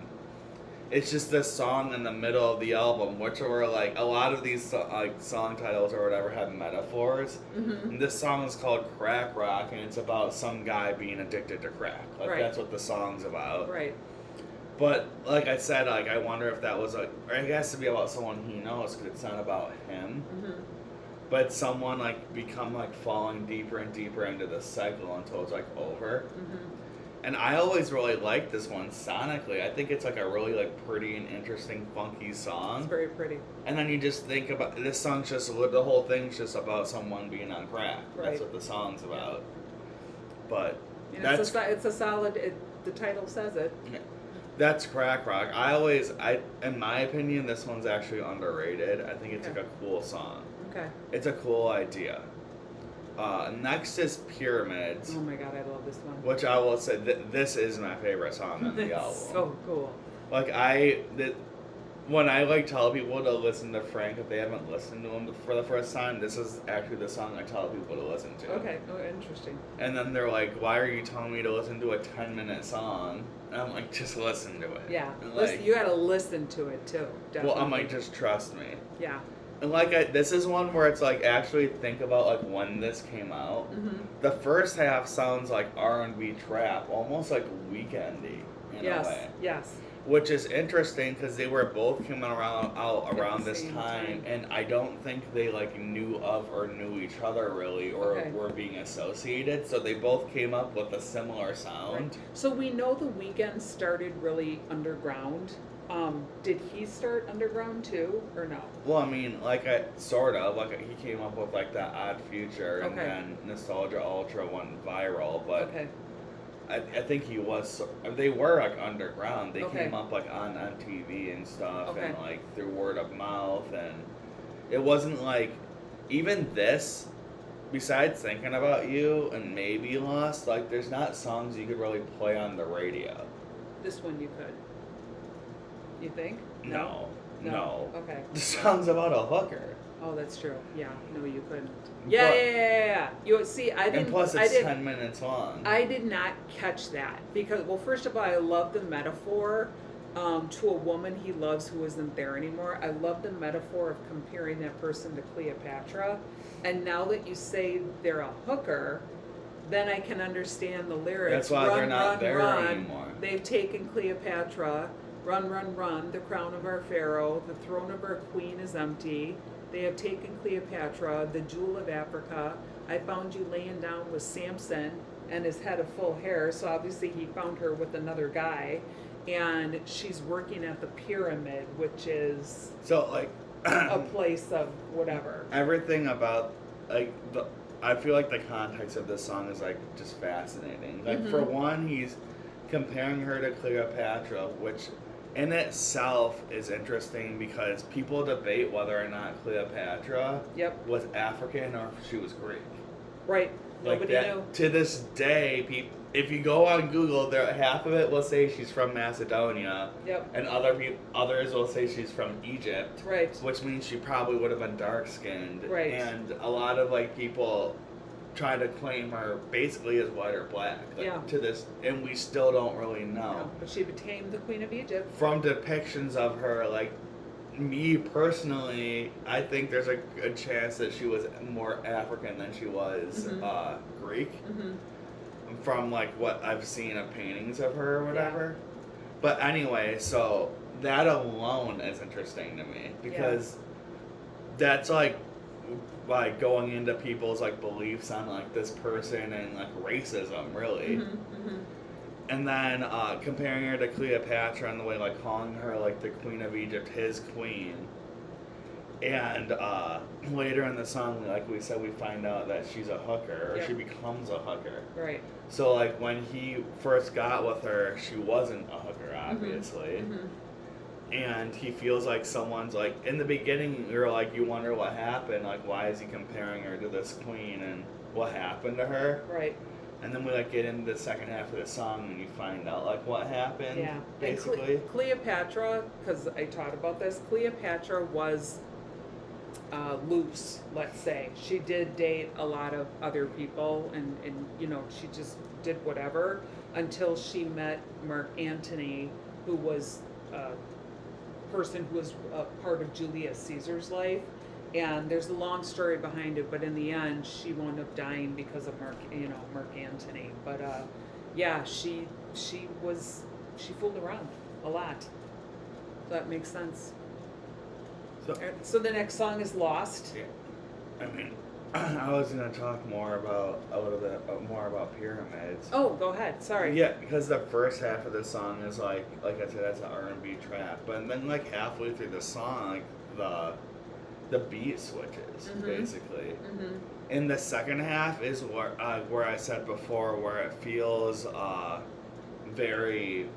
Speaker 1: it's just this song in the middle of the album, which were like a lot of these like song titles or whatever have metaphors.
Speaker 2: Mm-hmm.
Speaker 1: And this song is called Crack Rock, and it's about some guy being addicted to crack. Like
Speaker 2: Right.
Speaker 1: that's what the song's about.
Speaker 2: Right.
Speaker 1: But like I said, like I wonder if that was like, or it has to be about someone he knows, because it's not about him.
Speaker 2: Mm-hmm.
Speaker 1: But someone like become like falling deeper and deeper into this cycle until it's like over.
Speaker 2: Mm-hmm.
Speaker 1: And I always really liked this one sonically. I think it's like a really like pretty and interesting, funky
Speaker 2: It's
Speaker 1: song.
Speaker 2: very pretty.
Speaker 1: And then you just think about this song's just the whole thing's just about someone being on crack.
Speaker 2: Right.
Speaker 1: That's what the song's about. But
Speaker 2: And
Speaker 1: that's
Speaker 2: it's a solid. The title says it.
Speaker 1: that's Crack Rock. In my opinion, this one's actually underrated. I think it's
Speaker 2: Okay.
Speaker 1: like a cool song.
Speaker 2: Okay.
Speaker 1: It's a cool idea. Next is Pyramids,
Speaker 2: Oh my god, I love this one.
Speaker 1: which I will say this is my favorite song on the
Speaker 2: It's
Speaker 1: album.
Speaker 2: so cool.
Speaker 1: Like when I like tell people to listen to Frank if they haven't listened to him for the first time, this is actually the song I tell people to listen to.
Speaker 2: Okay. Oh, interesting.
Speaker 1: And then they're like, "Why are you telling me to listen to a 10-minute song?" And I'm like, "Just listen to it."
Speaker 2: Yeah.
Speaker 1: And
Speaker 2: Listen, you gotta listen to it too. Definitely.
Speaker 1: well, I'm like, just trust me.
Speaker 2: Yeah.
Speaker 1: And like, this is one where it's like actually think about like when this came out.
Speaker 2: Mm-hmm.
Speaker 1: The first half sounds like R&B trap, almost like Weekendy in a
Speaker 2: Yes.
Speaker 1: way.
Speaker 2: Yes.
Speaker 1: Which is interesting because they were both coming out
Speaker 2: At
Speaker 1: around
Speaker 2: the
Speaker 1: this
Speaker 2: same
Speaker 1: time,
Speaker 2: time.
Speaker 1: and I don't think they like knew of or knew each other really, or
Speaker 2: Okay.
Speaker 1: were being associated. So they both came up with a similar sound.
Speaker 2: Right. So we know the Weeknd started really underground. Did he start underground too, or no?
Speaker 1: Well, I mean, like sort of like he came up with like that Odd Future, and
Speaker 2: Okay.
Speaker 1: then Nostalgia Ultra went viral, but.
Speaker 2: Okay.
Speaker 1: I think he was. They were like underground. They
Speaker 2: Okay.
Speaker 1: came up like on MTV and stuff,
Speaker 2: Okay.
Speaker 1: and like through word of mouth, and it wasn't like even this besides Thinking About You and maybe Lost, like, there's not songs you could really play on the radio.
Speaker 2: This one you could. You think?
Speaker 1: No.
Speaker 2: Okay.
Speaker 1: The song's about a hooker.
Speaker 2: Oh, that's true. Yeah. No, you couldn't. Yeah. You see, I didn't.
Speaker 1: And plus,
Speaker 2: I
Speaker 1: it's
Speaker 2: didn't,
Speaker 1: 10 minutes long.
Speaker 2: I did not catch that because, well, first of all, I love the metaphor to a woman he loves who isn't there anymore. I love the metaphor of comparing that person to Cleopatra. And now that you say they're a hooker, then I can understand the lyrics.
Speaker 1: That's why they're not there
Speaker 2: run.
Speaker 1: anymore.
Speaker 2: They've taken Cleopatra. Run, run, run. The crown of our pharaoh. The throne of our queen is empty. They have taken Cleopatra, the jewel of Africa. I found you laying down with Samson and his head of full hair. So obviously he found her with another guy. And she's working at the pyramid, which is
Speaker 1: So, like,
Speaker 2: a place of whatever.
Speaker 1: everything about, like, I feel like the context of this song is, like, just fascinating. Like, for one, he's comparing her to Cleopatra, which in itself is interesting because people debate whether or not Cleopatra
Speaker 2: Yep.
Speaker 1: was African or if she was Greek.
Speaker 2: Right.
Speaker 1: Like
Speaker 2: Nobody
Speaker 1: that,
Speaker 2: knew.
Speaker 1: to this day, if you go on Google, half of it will say she's from Macedonia,
Speaker 2: Yep.
Speaker 1: and others will say she's from Egypt,
Speaker 2: Right.
Speaker 1: which means she probably would have been dark skinned.
Speaker 2: Right.
Speaker 1: And a lot of like people try to claim her basically as white or black. Like,
Speaker 2: Yeah.
Speaker 1: To this, and we still don't really know.
Speaker 2: No, but she became the queen of Egypt.
Speaker 1: From depictions of her, like, me personally, I think there's a good chance that she was more African than she was Greek.
Speaker 2: Mm-hmm.
Speaker 1: From like what I've seen of paintings of her or whatever. But anyway, so that alone is interesting to me because that's like going into people's like beliefs on like this person and like racism really. And then comparing her to Cleopatra and the way like calling her like the queen of Egypt, his queen. And later in the song, like we said, we find out that she's a hooker, or she becomes a hooker.
Speaker 2: Right.
Speaker 1: So like when he first got with her, she wasn't a hooker, obviously. And he feels like someone's like, in the beginning, you're like, you wonder what happened, like why is he comparing her to this queen and what happened to her?
Speaker 2: Right.
Speaker 1: And then we like get into the second half of the song and you find out like what happened.
Speaker 2: Yeah.
Speaker 1: Basically.
Speaker 2: And Cleopatra, because I taught about this, Cleopatra was loose, let's say. She did date a lot of other people and you know, she just did whatever until she met Mark Antony, who was a person who was a part of Julius Caesar's life. And there's a long story behind it, but in the end, she wound up dying because of Mark Antony. But yeah, she fooled around a lot. So that makes sense. So the next song is Lost.
Speaker 1: Yeah. I mean, I was gonna talk a little bit more about pyramids.
Speaker 2: Oh, go ahead. Sorry.
Speaker 1: Yeah, because the first half of the song is like I said, that's an R&B track, but then like halfway through the song, like the beat switches basically. And the second half is where I said before, where it feels very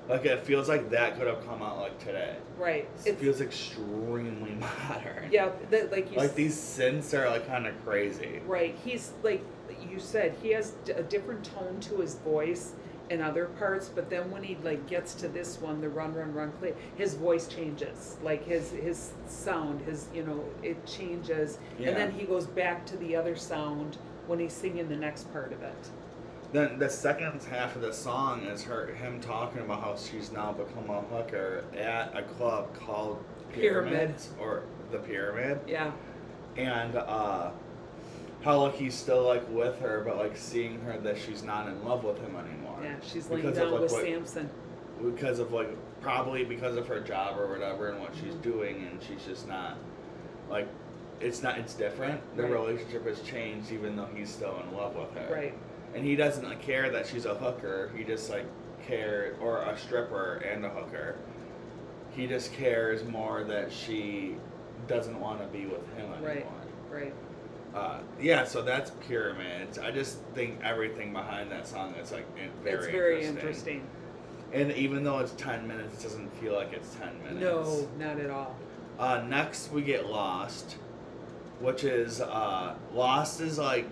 Speaker 1: like it feels like that could have come out like today.
Speaker 2: Right.
Speaker 1: It feels extremely modern.
Speaker 2: Yeah,
Speaker 1: These synths are like kind of crazy.
Speaker 2: Right. He's like you said, he has a different tone to his voice in other parts, but then when he like gets to this one, the run, run, run, play, his voice changes. Like his sound, it changes, and then he goes back to the other sound when he's singing the next part of it.
Speaker 1: Then the second half of the song is him talking about how she's now become a hooker at a club called Pyramids or the Pyramid.
Speaker 2: Yeah.
Speaker 1: And how like he's still like with her, but like seeing her that she's not in love with him anymore.
Speaker 2: Yeah, she's laying down with Samson.
Speaker 1: Because of probably because of her job or whatever and what she's doing, and she's just not like it's different. The relationship has changed even though he's still in love with her.
Speaker 2: Right.
Speaker 1: And he doesn't care that she's a hooker. He just cares, or a stripper and a hooker. He just cares more that she doesn't want to be with him anymore.
Speaker 2: Right.
Speaker 1: Yeah, so that's Pyramids. I just think everything behind that song is
Speaker 2: It's very interesting.
Speaker 1: And even though it's 10 minutes, it doesn't feel like it's 10 minutes.
Speaker 2: No, not at all.
Speaker 1: Next we get Lost. which is Lost is like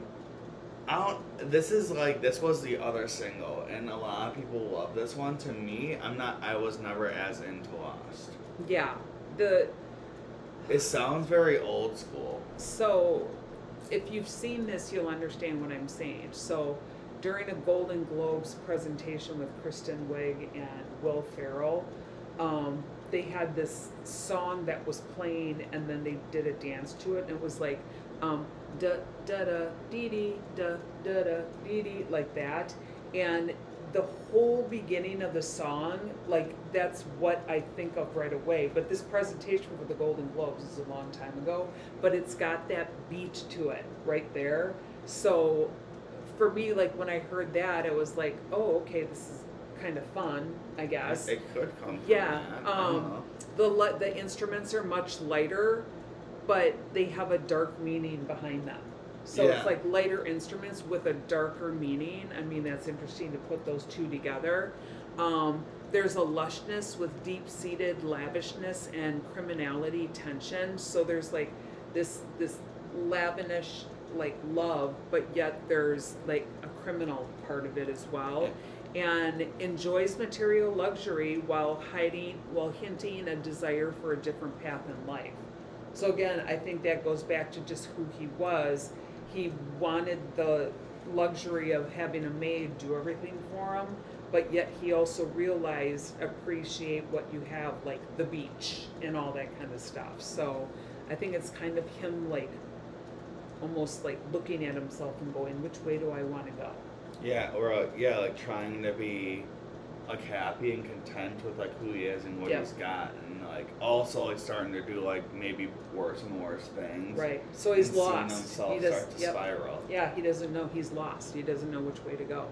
Speaker 1: I don't. This is like this was the other single, and a lot of people love this one. To me, I'm not. I was never as into Lost.
Speaker 2: Yeah. The
Speaker 1: It sounds very old school.
Speaker 2: So, if you've seen this, you'll understand what I'm saying. So, during a Golden Globes presentation with Kristen Wiig and Will Ferrell, they had this song that was playing, and then they did a dance to it, and it was like, da da da dee dee da da da dee dee, like that, and the whole beginning of the song, like that's what I think of right away. But this presentation for the Golden Globes is a long time ago, but it's got that beat to it right there. So for me, like when I heard that, it was like, oh, okay, this is kind of fun, I guess.
Speaker 1: It could come. From
Speaker 2: Yeah.
Speaker 1: that. I don't know.
Speaker 2: The instruments are much lighter, but they have a dark meaning behind them. So
Speaker 1: Yeah.
Speaker 2: it's like lighter instruments with a darker meaning. I mean, that's interesting to put those two together. There's a lushness with deep-seated lavishness and criminality tension. So there's like this lavish like love, but yet there's like a criminal part of it as well. And enjoys material luxury while hinting a desire for a different path in life. So again, I think that goes back to just who he was. He wanted the luxury of having a maid do everything for him, but yet he also appreciate what you have, like the beach and all that kind of stuff. So I think it's kind of him like almost like looking at himself and going, which way do I want to go?
Speaker 1: Yeah, or like trying to be like happy and content with like who he is and what
Speaker 2: Yeah.
Speaker 1: he's got, and like also like starting to do like maybe worse and worse things.
Speaker 2: Right. So he's
Speaker 1: and seeing
Speaker 2: lost.
Speaker 1: himself
Speaker 2: He does,
Speaker 1: start to
Speaker 2: yep.
Speaker 1: spiral.
Speaker 2: Yeah, he doesn't know he's lost. He doesn't know which way to go.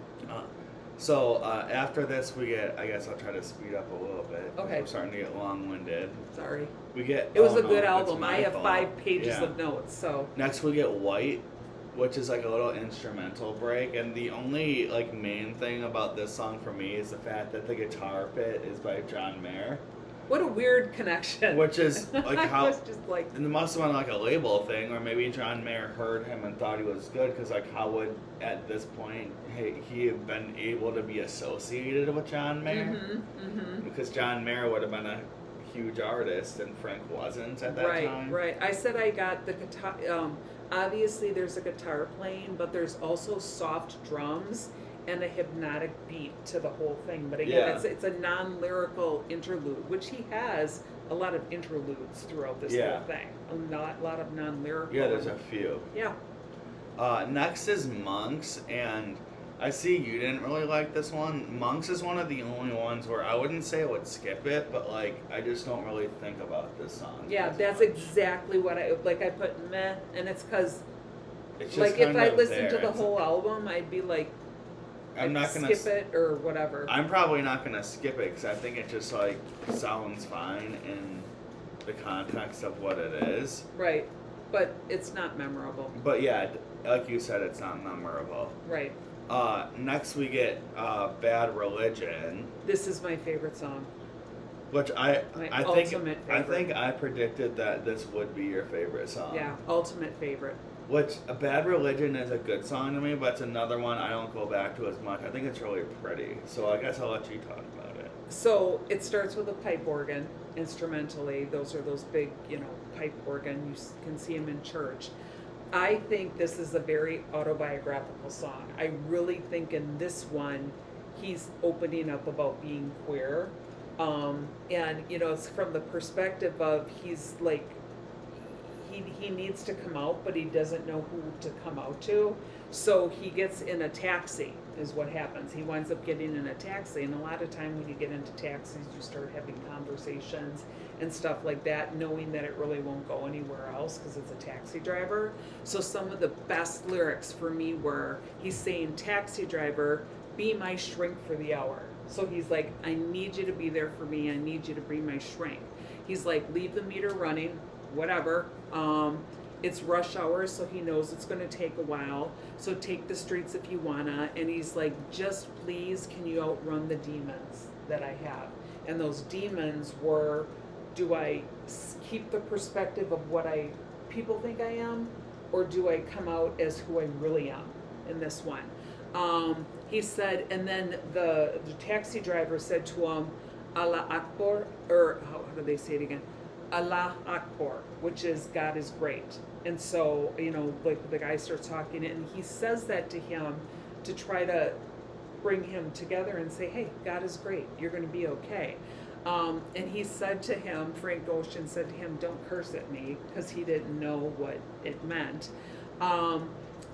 Speaker 1: So after this, we get. I guess I'll try to speed up a little bit. 'Cause
Speaker 2: Okay.
Speaker 1: We're starting to get long-winded.
Speaker 2: Sorry.
Speaker 1: We get.
Speaker 2: It was
Speaker 1: oh,
Speaker 2: a
Speaker 1: no,
Speaker 2: good
Speaker 1: it's
Speaker 2: album.
Speaker 1: my
Speaker 2: I have
Speaker 1: fault.
Speaker 2: 5 pages
Speaker 1: Yeah.
Speaker 2: of notes, so.
Speaker 1: Next, we get White, which is like a little instrumental break, and the only like main thing about this song for me is the fact that the guitar bit is by John Mayer,
Speaker 2: What a weird connection.
Speaker 1: which is like
Speaker 2: I
Speaker 1: how.
Speaker 2: was just like,
Speaker 1: And it must have been like a label thing, or maybe John Mayer heard him and thought he was good, because like how would at this point he have been able to be associated with John Mayer? Because John Mayer would have been a huge artist and Frank wasn't at that time.
Speaker 2: Right. I said I got the guitar. Obviously, there's a guitar playing, but there's also soft drums and a hypnotic beat to the whole thing. But again,
Speaker 1: Yeah.
Speaker 2: it's a non-lyrical interlude, which he has a lot of interludes throughout this
Speaker 1: Yeah.
Speaker 2: whole thing. A lot of non-lyrical.
Speaker 1: Yeah, there's a few.
Speaker 2: Yeah.
Speaker 1: Next is Monks, and I see you didn't really like this one. Monks is one of the only ones where I wouldn't say I would skip it, but like I just don't really think about this song.
Speaker 2: Yeah,
Speaker 1: as
Speaker 2: that's
Speaker 1: much.
Speaker 2: exactly what I put meh, and it's because
Speaker 1: It's just
Speaker 2: like if
Speaker 1: kind
Speaker 2: I
Speaker 1: of
Speaker 2: listened to
Speaker 1: there.
Speaker 2: the
Speaker 1: It's-
Speaker 2: whole album, I'd be like,
Speaker 1: I'm not
Speaker 2: I'd
Speaker 1: gonna
Speaker 2: skip it or whatever.
Speaker 1: I'm probably not gonna skip it because I think it just like sounds fine in the context of what it is.
Speaker 2: Right, but it's not memorable.
Speaker 1: But yeah, like you said, it's not memorable.
Speaker 2: Right.
Speaker 1: Next we get Bad Religion,
Speaker 2: This is my favorite song.
Speaker 1: which
Speaker 2: My
Speaker 1: I think
Speaker 2: ultimate
Speaker 1: I
Speaker 2: favorite.
Speaker 1: think I predicted that this would be your favorite song.
Speaker 2: Yeah, ultimate favorite.
Speaker 1: Which Bad Religion is a good song to me, but it's another one I don't go back to as much. I think it's really pretty, so I guess I'll let you talk about it.
Speaker 2: So it starts with a pipe organ, instrumentally. Those are those big, pipe organ. You can see them in church. I think this is a very autobiographical song. I really think in this one, he's opening up about being queer. And, it's from the perspective of he's like, he needs to come out, but he doesn't know who to come out to. So he gets in a taxi, is what happens. He winds up getting in a taxi, and a lot of time when you get into taxis, you start having conversations and stuff like that, knowing that it really won't go anywhere else because it's a taxi driver. So some of the best lyrics for me were, he's saying, taxi driver, be my shrink for the hour. So he's like, I need you to be there for me. I need you to be my shrink. He's like, leave the meter running, whatever. It's rush hour, so he knows it's going to take a while. So take the streets if you wanna. And he's like, just please, can you outrun the demons that I have? And those demons were, do I keep the perspective of what I people think I am, or do I come out as who I really am in this one? He said, and then the taxi driver said to him, Allah Akbar, or how do they say it again? Allah Akbar, which is God is great. And so, like the guy starts talking, and he says that to him to try to bring him together and say, hey, God is great. You're going to be okay. And he said to him, Frank Ocean said to him, don't curse at me, because he didn't know what it meant.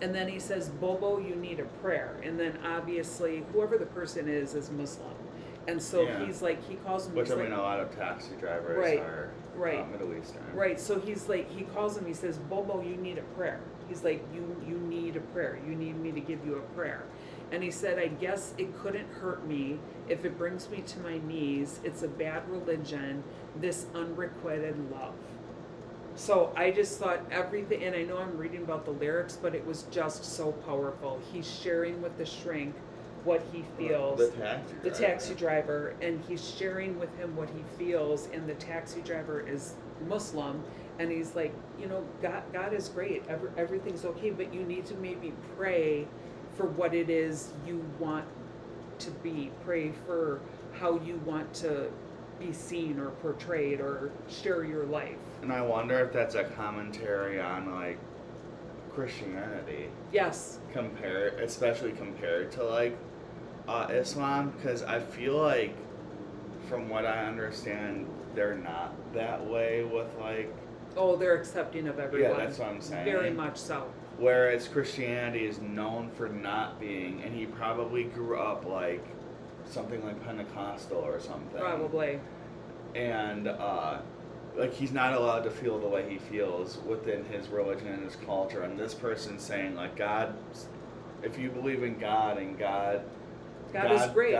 Speaker 2: And then he says, Bobo, you need a prayer. And then obviously, whoever the person is Muslim. And so he's like, he calls him.
Speaker 1: Which, a lot of taxi drivers are Middle Eastern.
Speaker 2: Right, so he's like, he calls him, he says, Bobo, you need a prayer. He's like, you need a prayer. You need me to give you a prayer. And he said, I guess it couldn't hurt me if it brings me to my knees. It's a bad religion, this unrequited love. So I just thought everything, and I know I'm reading about the lyrics, but it was just so powerful. He's sharing with the shrink what he feels. The taxi driver, and he's sharing with him what he feels, and the taxi driver is Muslim, and he's like, God is great, everything's okay, but you need to maybe pray for what it is you want to be. Pray for how you want to be seen or portrayed or share your life.
Speaker 1: And I wonder if that's a commentary on like Christianity.
Speaker 2: Yes.
Speaker 1: Especially compared to Islam, because I feel like, from what I understand, they're not that way with
Speaker 2: Oh, they're accepting of everyone.
Speaker 1: Yeah, that's what I'm saying.
Speaker 2: Very much so.
Speaker 1: Whereas Christianity is known for not being, and he probably grew up something like Pentecostal or something.
Speaker 2: Probably.
Speaker 1: And he's not allowed to feel the way he feels within his religion and his culture. And this person's saying God, if you believe in God and God is great.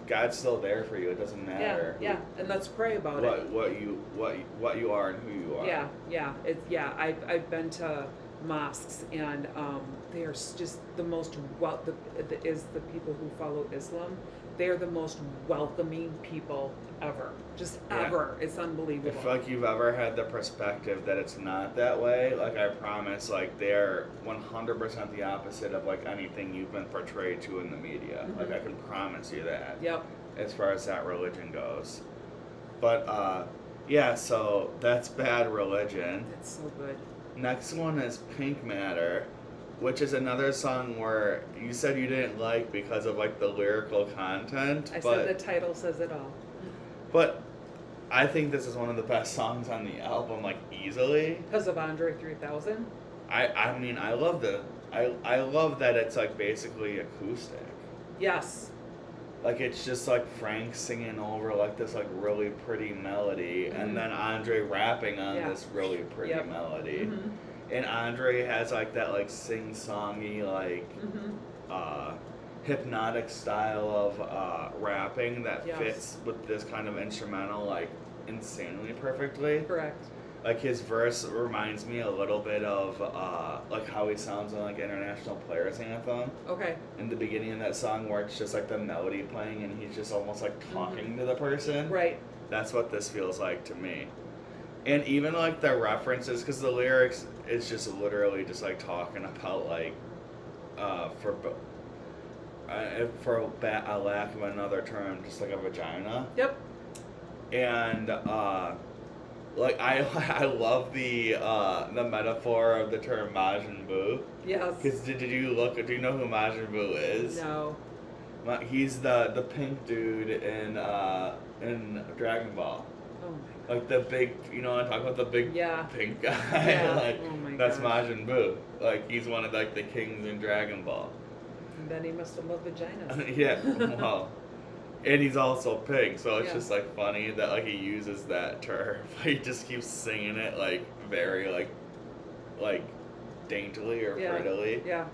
Speaker 1: God's still there for you. It doesn't matter.
Speaker 2: Yeah, and let's pray about it.
Speaker 1: What you are and who you are.
Speaker 2: Yeah. I've been to mosques, and they are just the most the people who follow Islam. They are the most welcoming people ever. Just ever. It's unbelievable.
Speaker 1: If you've ever had the perspective that it's not that way, I promise, they're 100% the opposite of anything you've been portrayed to in the media.
Speaker 2: Mm-hmm.
Speaker 1: I can promise you that.
Speaker 2: Yep.
Speaker 1: As far as that religion goes. But so that's Bad Religion.
Speaker 2: That's so good.
Speaker 1: Next one is Pink Matter, which is another song where you said you didn't like because of the lyrical content.
Speaker 2: I said the title says it all.
Speaker 1: But I think this is one of the best songs on the album, easily.
Speaker 2: Because of Andre 3000?
Speaker 1: I love that it's basically acoustic.
Speaker 2: Yes.
Speaker 1: It's just Frank singing over this really pretty melody,
Speaker 2: mm-hmm.
Speaker 1: and then Andre rapping on this really pretty melody.
Speaker 2: Mm-hmm.
Speaker 1: And Andre has that sing-songy
Speaker 2: mm-hmm.
Speaker 1: Hypnotic style of rapping that fits with this kind of instrumental insanely perfectly.
Speaker 2: Correct.
Speaker 1: His verse reminds me a little bit of how he sounds in International Players Anthem.
Speaker 2: Okay.
Speaker 1: In the beginning of that song, where it's just the melody playing and he's just almost talking
Speaker 2: mm-hmm.
Speaker 1: to the person.
Speaker 2: Right.
Speaker 1: That's what this feels like to me. And even the references, because the lyrics is just literally just talking about for a lack of another term, just a vagina.
Speaker 2: Yep.
Speaker 1: And I love the metaphor of the term Majin Buu.
Speaker 2: Yes.
Speaker 1: Because do you know who Majin Buu is?
Speaker 2: No.
Speaker 1: He's the pink dude in Dragon Ball.
Speaker 2: Oh my God.
Speaker 1: The big, I'm talking about the big pink guy.
Speaker 2: Yeah. Oh my
Speaker 1: that's
Speaker 2: gosh.
Speaker 1: Majin Buu. He's one of the kings in Dragon Ball.
Speaker 2: And then he must have loved vaginas.
Speaker 1: Yeah, well, and he's also pink, so it's just funny that he uses that term. He just keeps singing it very daintily or prettily.
Speaker 2: Yeah.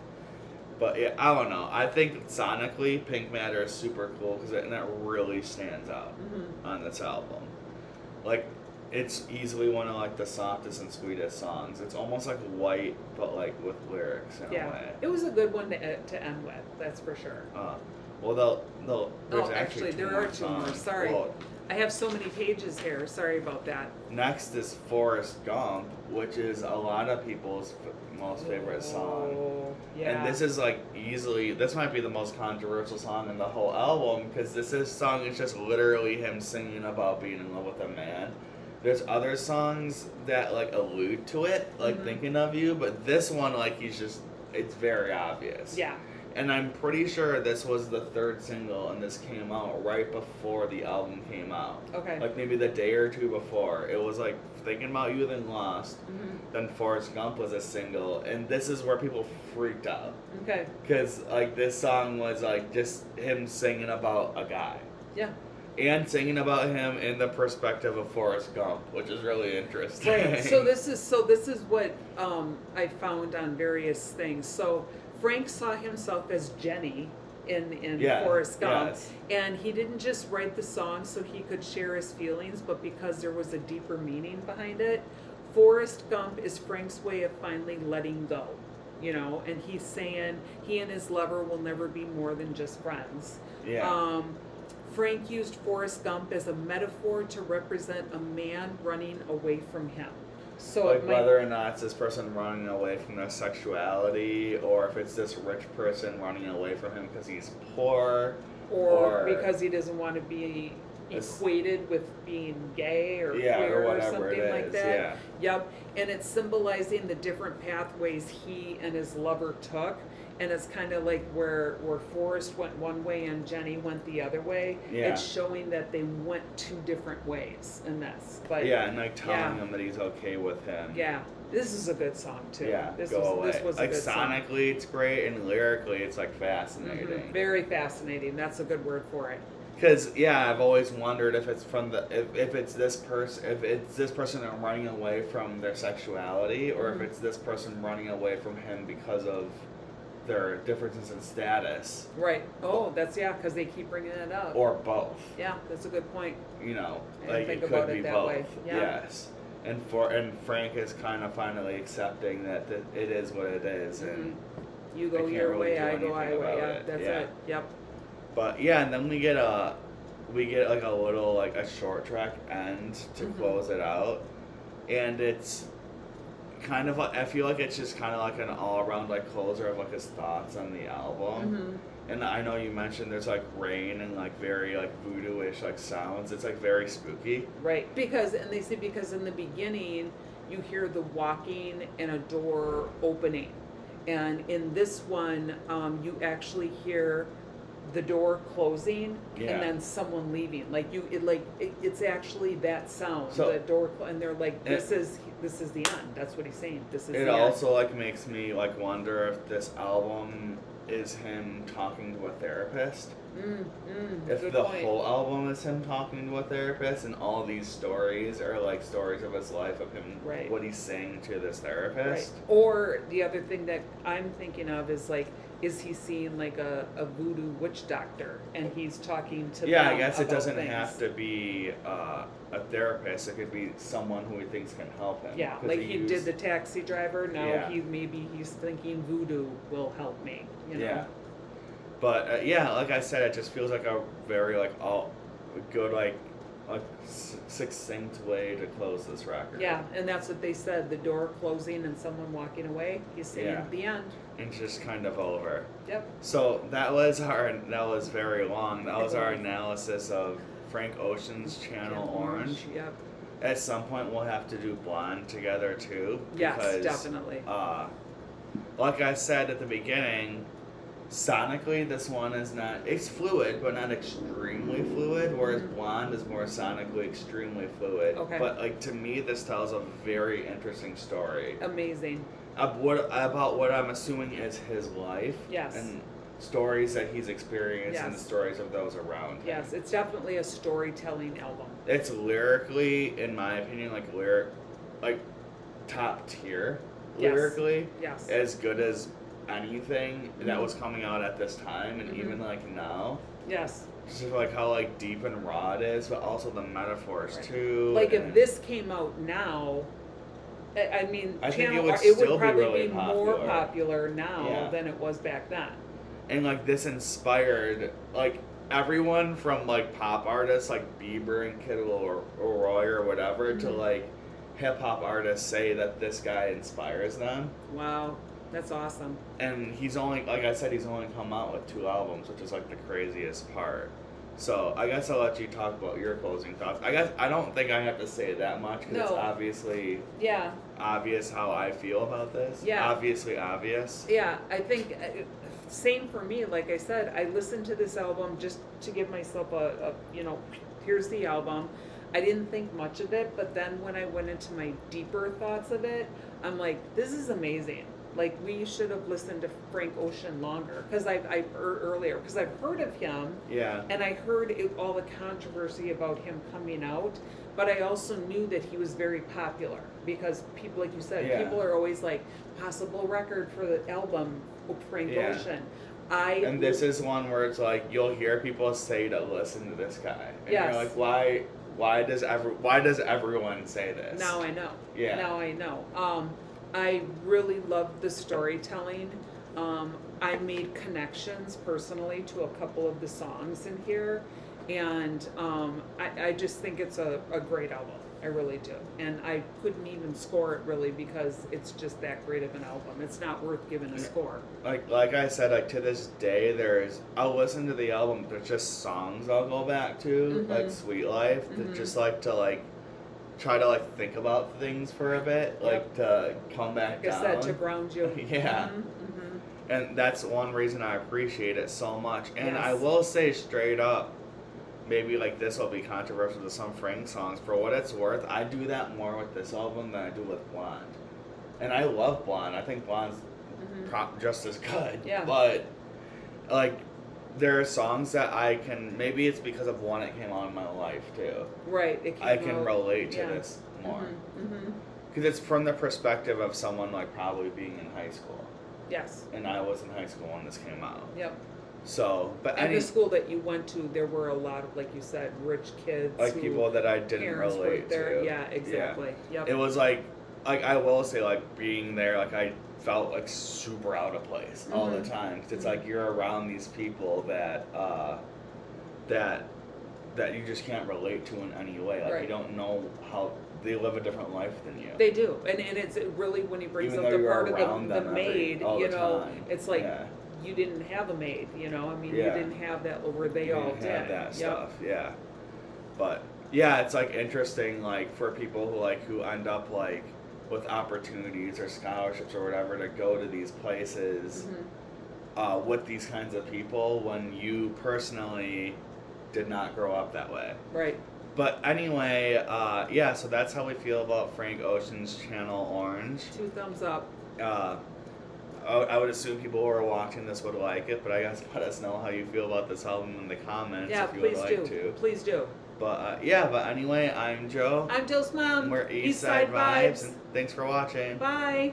Speaker 1: But I don't know. I think sonically, Pink Matter is super cool because it really stands out
Speaker 2: mm-hmm.
Speaker 1: on this album. It's easily one of the softest and sweetest songs. It's almost like White, but with lyrics in a way.
Speaker 2: It was a good one to end with. That's for sure.
Speaker 1: There's
Speaker 2: actually there are two more. Sorry.
Speaker 1: Well,
Speaker 2: I have so many pages here. Sorry about that.
Speaker 1: Next is Forrest Gump, which is a lot of people's most favorite song.
Speaker 2: Oh, yeah.
Speaker 1: And this is like easily, this might be the most controversial song in the whole album because this song is just literally him singing about being in love with a man. There's other songs that like allude to it, like Thinking of You, but this one, like it's very obvious.
Speaker 2: Yeah.
Speaker 1: And I'm pretty sure this was the third single, and this came out right before the album came out.
Speaker 2: Okay.
Speaker 1: Like maybe the day or two before. It was like Thinking About You, then Lost. Then Forrest Gump was a single, and this is where people freaked out.
Speaker 2: Okay.
Speaker 1: Because like this song was like just him singing about a guy.
Speaker 2: Yeah.
Speaker 1: And singing about him in the perspective of Forrest Gump, which is really interesting.
Speaker 2: Right. So this is what I found on various things. So Frank saw himself as Jenny in Forrest Gump,
Speaker 1: yes.
Speaker 2: and he didn't just write the song so he could share his feelings, but because there was a deeper meaning behind it. Forrest Gump is Frank's way of finally letting go, and he's saying he and his lover will never be more than just friends.
Speaker 1: Yeah.
Speaker 2: Frank used Forrest Gump as a metaphor to represent a man running away from him. So
Speaker 1: like whether or not it's this person running away from their sexuality, or if it's this rich person running away from him because he's poor,
Speaker 2: or because he doesn't want to be equated with being gay or queer
Speaker 1: or whatever
Speaker 2: something
Speaker 1: it is.
Speaker 2: like that.
Speaker 1: Yeah.
Speaker 2: Yep. And it's symbolizing the different pathways he and his lover took. And it's kind of like where Forrest went one way and Jenny went the other way.
Speaker 1: Yeah.
Speaker 2: It's showing that they went two different ways in this. But
Speaker 1: yeah, and like telling him that he's okay with him.
Speaker 2: Yeah. This is a good song too.
Speaker 1: Yeah,
Speaker 2: This
Speaker 1: away.
Speaker 2: was
Speaker 1: like
Speaker 2: a good
Speaker 1: sonically,
Speaker 2: song.
Speaker 1: it's great, and lyrically, it's like fascinating.
Speaker 2: Mm-hmm. Very fascinating. That's a good word for it.
Speaker 1: Because I've always wondered if it's from if it's this person running away from their sexuality, or if it's this person running away from him because of their differences in status.
Speaker 2: Right. Oh, because they keep bringing it up.
Speaker 1: Or both.
Speaker 2: Yeah, that's a good point.
Speaker 1: I didn't
Speaker 2: think
Speaker 1: it
Speaker 2: about
Speaker 1: could
Speaker 2: it
Speaker 1: be
Speaker 2: that
Speaker 1: both.
Speaker 2: way. Yeah.
Speaker 1: Yes. And Frank is kind of finally accepting that it is what it is, and
Speaker 2: you go your
Speaker 1: really
Speaker 2: way,
Speaker 1: do
Speaker 2: I go my
Speaker 1: anything
Speaker 2: way.
Speaker 1: about
Speaker 2: Yeah,
Speaker 1: it.
Speaker 2: that's
Speaker 1: Yeah.
Speaker 2: it. Yep.
Speaker 1: But and then we get like a little like a short track end to close it out, and it's kind of I feel like it's just kind of like an all around like closer of like his thoughts on the album. And I know you mentioned there's like rain and like very like voodoo-ish like sounds. It's like very spooky.
Speaker 2: Right. Because in the beginning you hear the walking and a door opening, and in this one you actually hear the door closing and then someone leaving. Like it's actually that sound.
Speaker 1: So,
Speaker 2: the door and they're like, this is the end. That's what he's saying. This is.
Speaker 1: It also like makes me like wonder if this album is him talking to a therapist. If the whole album is him talking to a therapist, and all these stories are like stories of his life of him, what he's saying to this therapist.
Speaker 2: Right. Or the other thing that I'm thinking of is like, is he seeing like a voodoo witch doctor and he's talking to them
Speaker 1: I guess it
Speaker 2: about
Speaker 1: doesn't
Speaker 2: things.
Speaker 1: have to be a therapist. It could be someone who he thinks can help him.
Speaker 2: Yeah, like he did the taxi driver. Now he's thinking voodoo will help me.
Speaker 1: Yeah. But like I said, it just feels like a very like all good like succinct way to close this record.
Speaker 2: Yeah, and that's what they said. The door closing and someone walking away. He's saying the end.
Speaker 1: And just kind of over.
Speaker 2: Yep.
Speaker 1: So that was very long. That was our analysis of Frank Ocean's Channel Orange.
Speaker 2: Yep.
Speaker 1: At some point we'll have to do Blonde together too.
Speaker 2: Yes,
Speaker 1: because,
Speaker 2: definitely.
Speaker 1: Like I said at the beginning, sonically this one is it's fluid but not extremely fluid, whereas Blonde is more sonically extremely fluid.
Speaker 2: Okay.
Speaker 1: But like to me this tells a very interesting story.
Speaker 2: Amazing.
Speaker 1: About what I'm assuming is his life.
Speaker 2: Yes.
Speaker 1: And stories that he's experienced and the
Speaker 2: Yes.
Speaker 1: stories of those around him.
Speaker 2: Yes, it's definitely a storytelling album.
Speaker 1: It's lyrically, in my opinion, like top tier lyrically.
Speaker 2: Yes.
Speaker 1: As good as anything that was coming out at this time, and even like now.
Speaker 2: Yes.
Speaker 1: Just like how like deep and raw it is, but also the metaphors too.
Speaker 2: Like if this came out now, I mean,
Speaker 1: I think it
Speaker 2: would
Speaker 1: would
Speaker 2: probably
Speaker 1: really
Speaker 2: be more
Speaker 1: popular.
Speaker 2: popular now than it was back then.
Speaker 1: And like this inspired, like everyone from like pop artists like Bieber and Kid Laroi or whatever to
Speaker 2: Mhm.
Speaker 1: like hip hop artists say that this guy inspires them.
Speaker 2: Wow, that's awesome.
Speaker 1: And he's only, like I said, he's only come out with 2 albums, which is like the craziest part. So I guess I'll let you talk about your closing thoughts. I guess I don't think I have to say that much because it's
Speaker 2: No.
Speaker 1: obviously
Speaker 2: Yeah,
Speaker 1: obvious how I feel about this.
Speaker 2: Yeah.
Speaker 1: Obviously obvious.
Speaker 2: yeah. I think same for me. Like I said, I listened to this album just to give myself a here's the album. I didn't think much of it, but then when I went into my deeper thoughts of it, I'm like, this is amazing. Like we should have listened to Frank Ocean longer because I've heard earlier because I've heard of him.
Speaker 1: Yeah.
Speaker 2: And I heard all the controversy about him coming out, but I also knew that he was very popular because people, like you said,
Speaker 1: Yeah.
Speaker 2: people are always like, possible record for the album of Frank
Speaker 1: Yeah.
Speaker 2: Ocean.
Speaker 1: And this is one where it's like you'll hear people say to listen to this guy. And
Speaker 2: Yes.
Speaker 1: you're like, why does everyone say this?
Speaker 2: Now I know.
Speaker 1: Yeah.
Speaker 2: Now I know. I really loved the storytelling. I made connections personally to a couple of the songs in here, and I just think it's a great album. I really do. And I couldn't even score it really because it's just that great of an album. It's not worth giving a score.
Speaker 1: Like I said, like to this day, I'll listen to the album. There's just songs I'll go back to,
Speaker 2: Mhm.
Speaker 1: like Sweet Life, that
Speaker 2: Mhm.
Speaker 1: just like to like try to like think about things for a bit, like to come back
Speaker 2: Like I
Speaker 1: down.
Speaker 2: said, to ground you.
Speaker 1: Yeah.
Speaker 2: Mhm, mhm.
Speaker 1: And that's one reason I appreciate it so much. And I
Speaker 2: Yes.
Speaker 1: will say straight up, maybe like this will be controversial to some Frank songs. For what it's worth, I do that more with this album than I do with Blonde. And I love Blonde. I think Blonde's
Speaker 2: Mhm.
Speaker 1: just as good.
Speaker 2: Yeah.
Speaker 1: But like, there are songs that I can. Maybe it's because of one it came on in my life too.
Speaker 2: Right. It
Speaker 1: I
Speaker 2: came
Speaker 1: can
Speaker 2: out-
Speaker 1: relate to
Speaker 2: yeah.
Speaker 1: this more
Speaker 2: Mhm.
Speaker 1: because it's from the perspective of someone like probably being in high school,
Speaker 2: Yes.
Speaker 1: and I was in high school when this came out.
Speaker 2: Yep.
Speaker 1: So, but
Speaker 2: At
Speaker 1: any
Speaker 2: the school that you went to, there were a lot of, like you said, rich kids.
Speaker 1: like
Speaker 2: who
Speaker 1: people that I didn't
Speaker 2: parents
Speaker 1: relate
Speaker 2: were there.
Speaker 1: to.
Speaker 2: Yeah, exactly. Yep.
Speaker 1: It was like I will say like being there, like I felt like super out of place all the
Speaker 2: Mhm.
Speaker 1: time. 'Cause it's
Speaker 2: Mhm.
Speaker 1: like you're around these people that that you just can't relate to in any way. Like you
Speaker 2: Right.
Speaker 1: don't know how they live a different life than you.
Speaker 2: They do, and it's really when he brings
Speaker 1: Even
Speaker 2: up
Speaker 1: though
Speaker 2: the
Speaker 1: you're
Speaker 2: part of
Speaker 1: around
Speaker 2: the
Speaker 1: them
Speaker 2: maid,
Speaker 1: all
Speaker 2: you
Speaker 1: the
Speaker 2: know,
Speaker 1: time.
Speaker 2: it's like
Speaker 1: Yeah.
Speaker 2: you didn't have a maid, you know. I mean,
Speaker 1: Yeah.
Speaker 2: you didn't have that where they
Speaker 1: You
Speaker 2: all
Speaker 1: didn't
Speaker 2: did.
Speaker 1: have that
Speaker 2: Yep.
Speaker 1: stuff, yeah. But yeah, it's like interesting, like for people who end up like with opportunities or scholarships or whatever to go to these places
Speaker 2: Mhm.
Speaker 1: with these kinds of people when you personally did not grow up that way.
Speaker 2: Right.
Speaker 1: But anyway, yeah, so that's how we feel about Frank Ocean's Channel Orange.
Speaker 2: 2 thumbs up.
Speaker 1: I would assume people who are watching this would like it, but I guess let us know how you feel about this album in the comments
Speaker 2: Yeah,
Speaker 1: if you
Speaker 2: please
Speaker 1: would
Speaker 2: do.
Speaker 1: like to.
Speaker 2: Please do.
Speaker 1: But yeah, but anyway, I'm Joe.
Speaker 2: I'm Joe's mom.
Speaker 1: And we're East Side Vibes, and thanks for watching.
Speaker 2: Bye.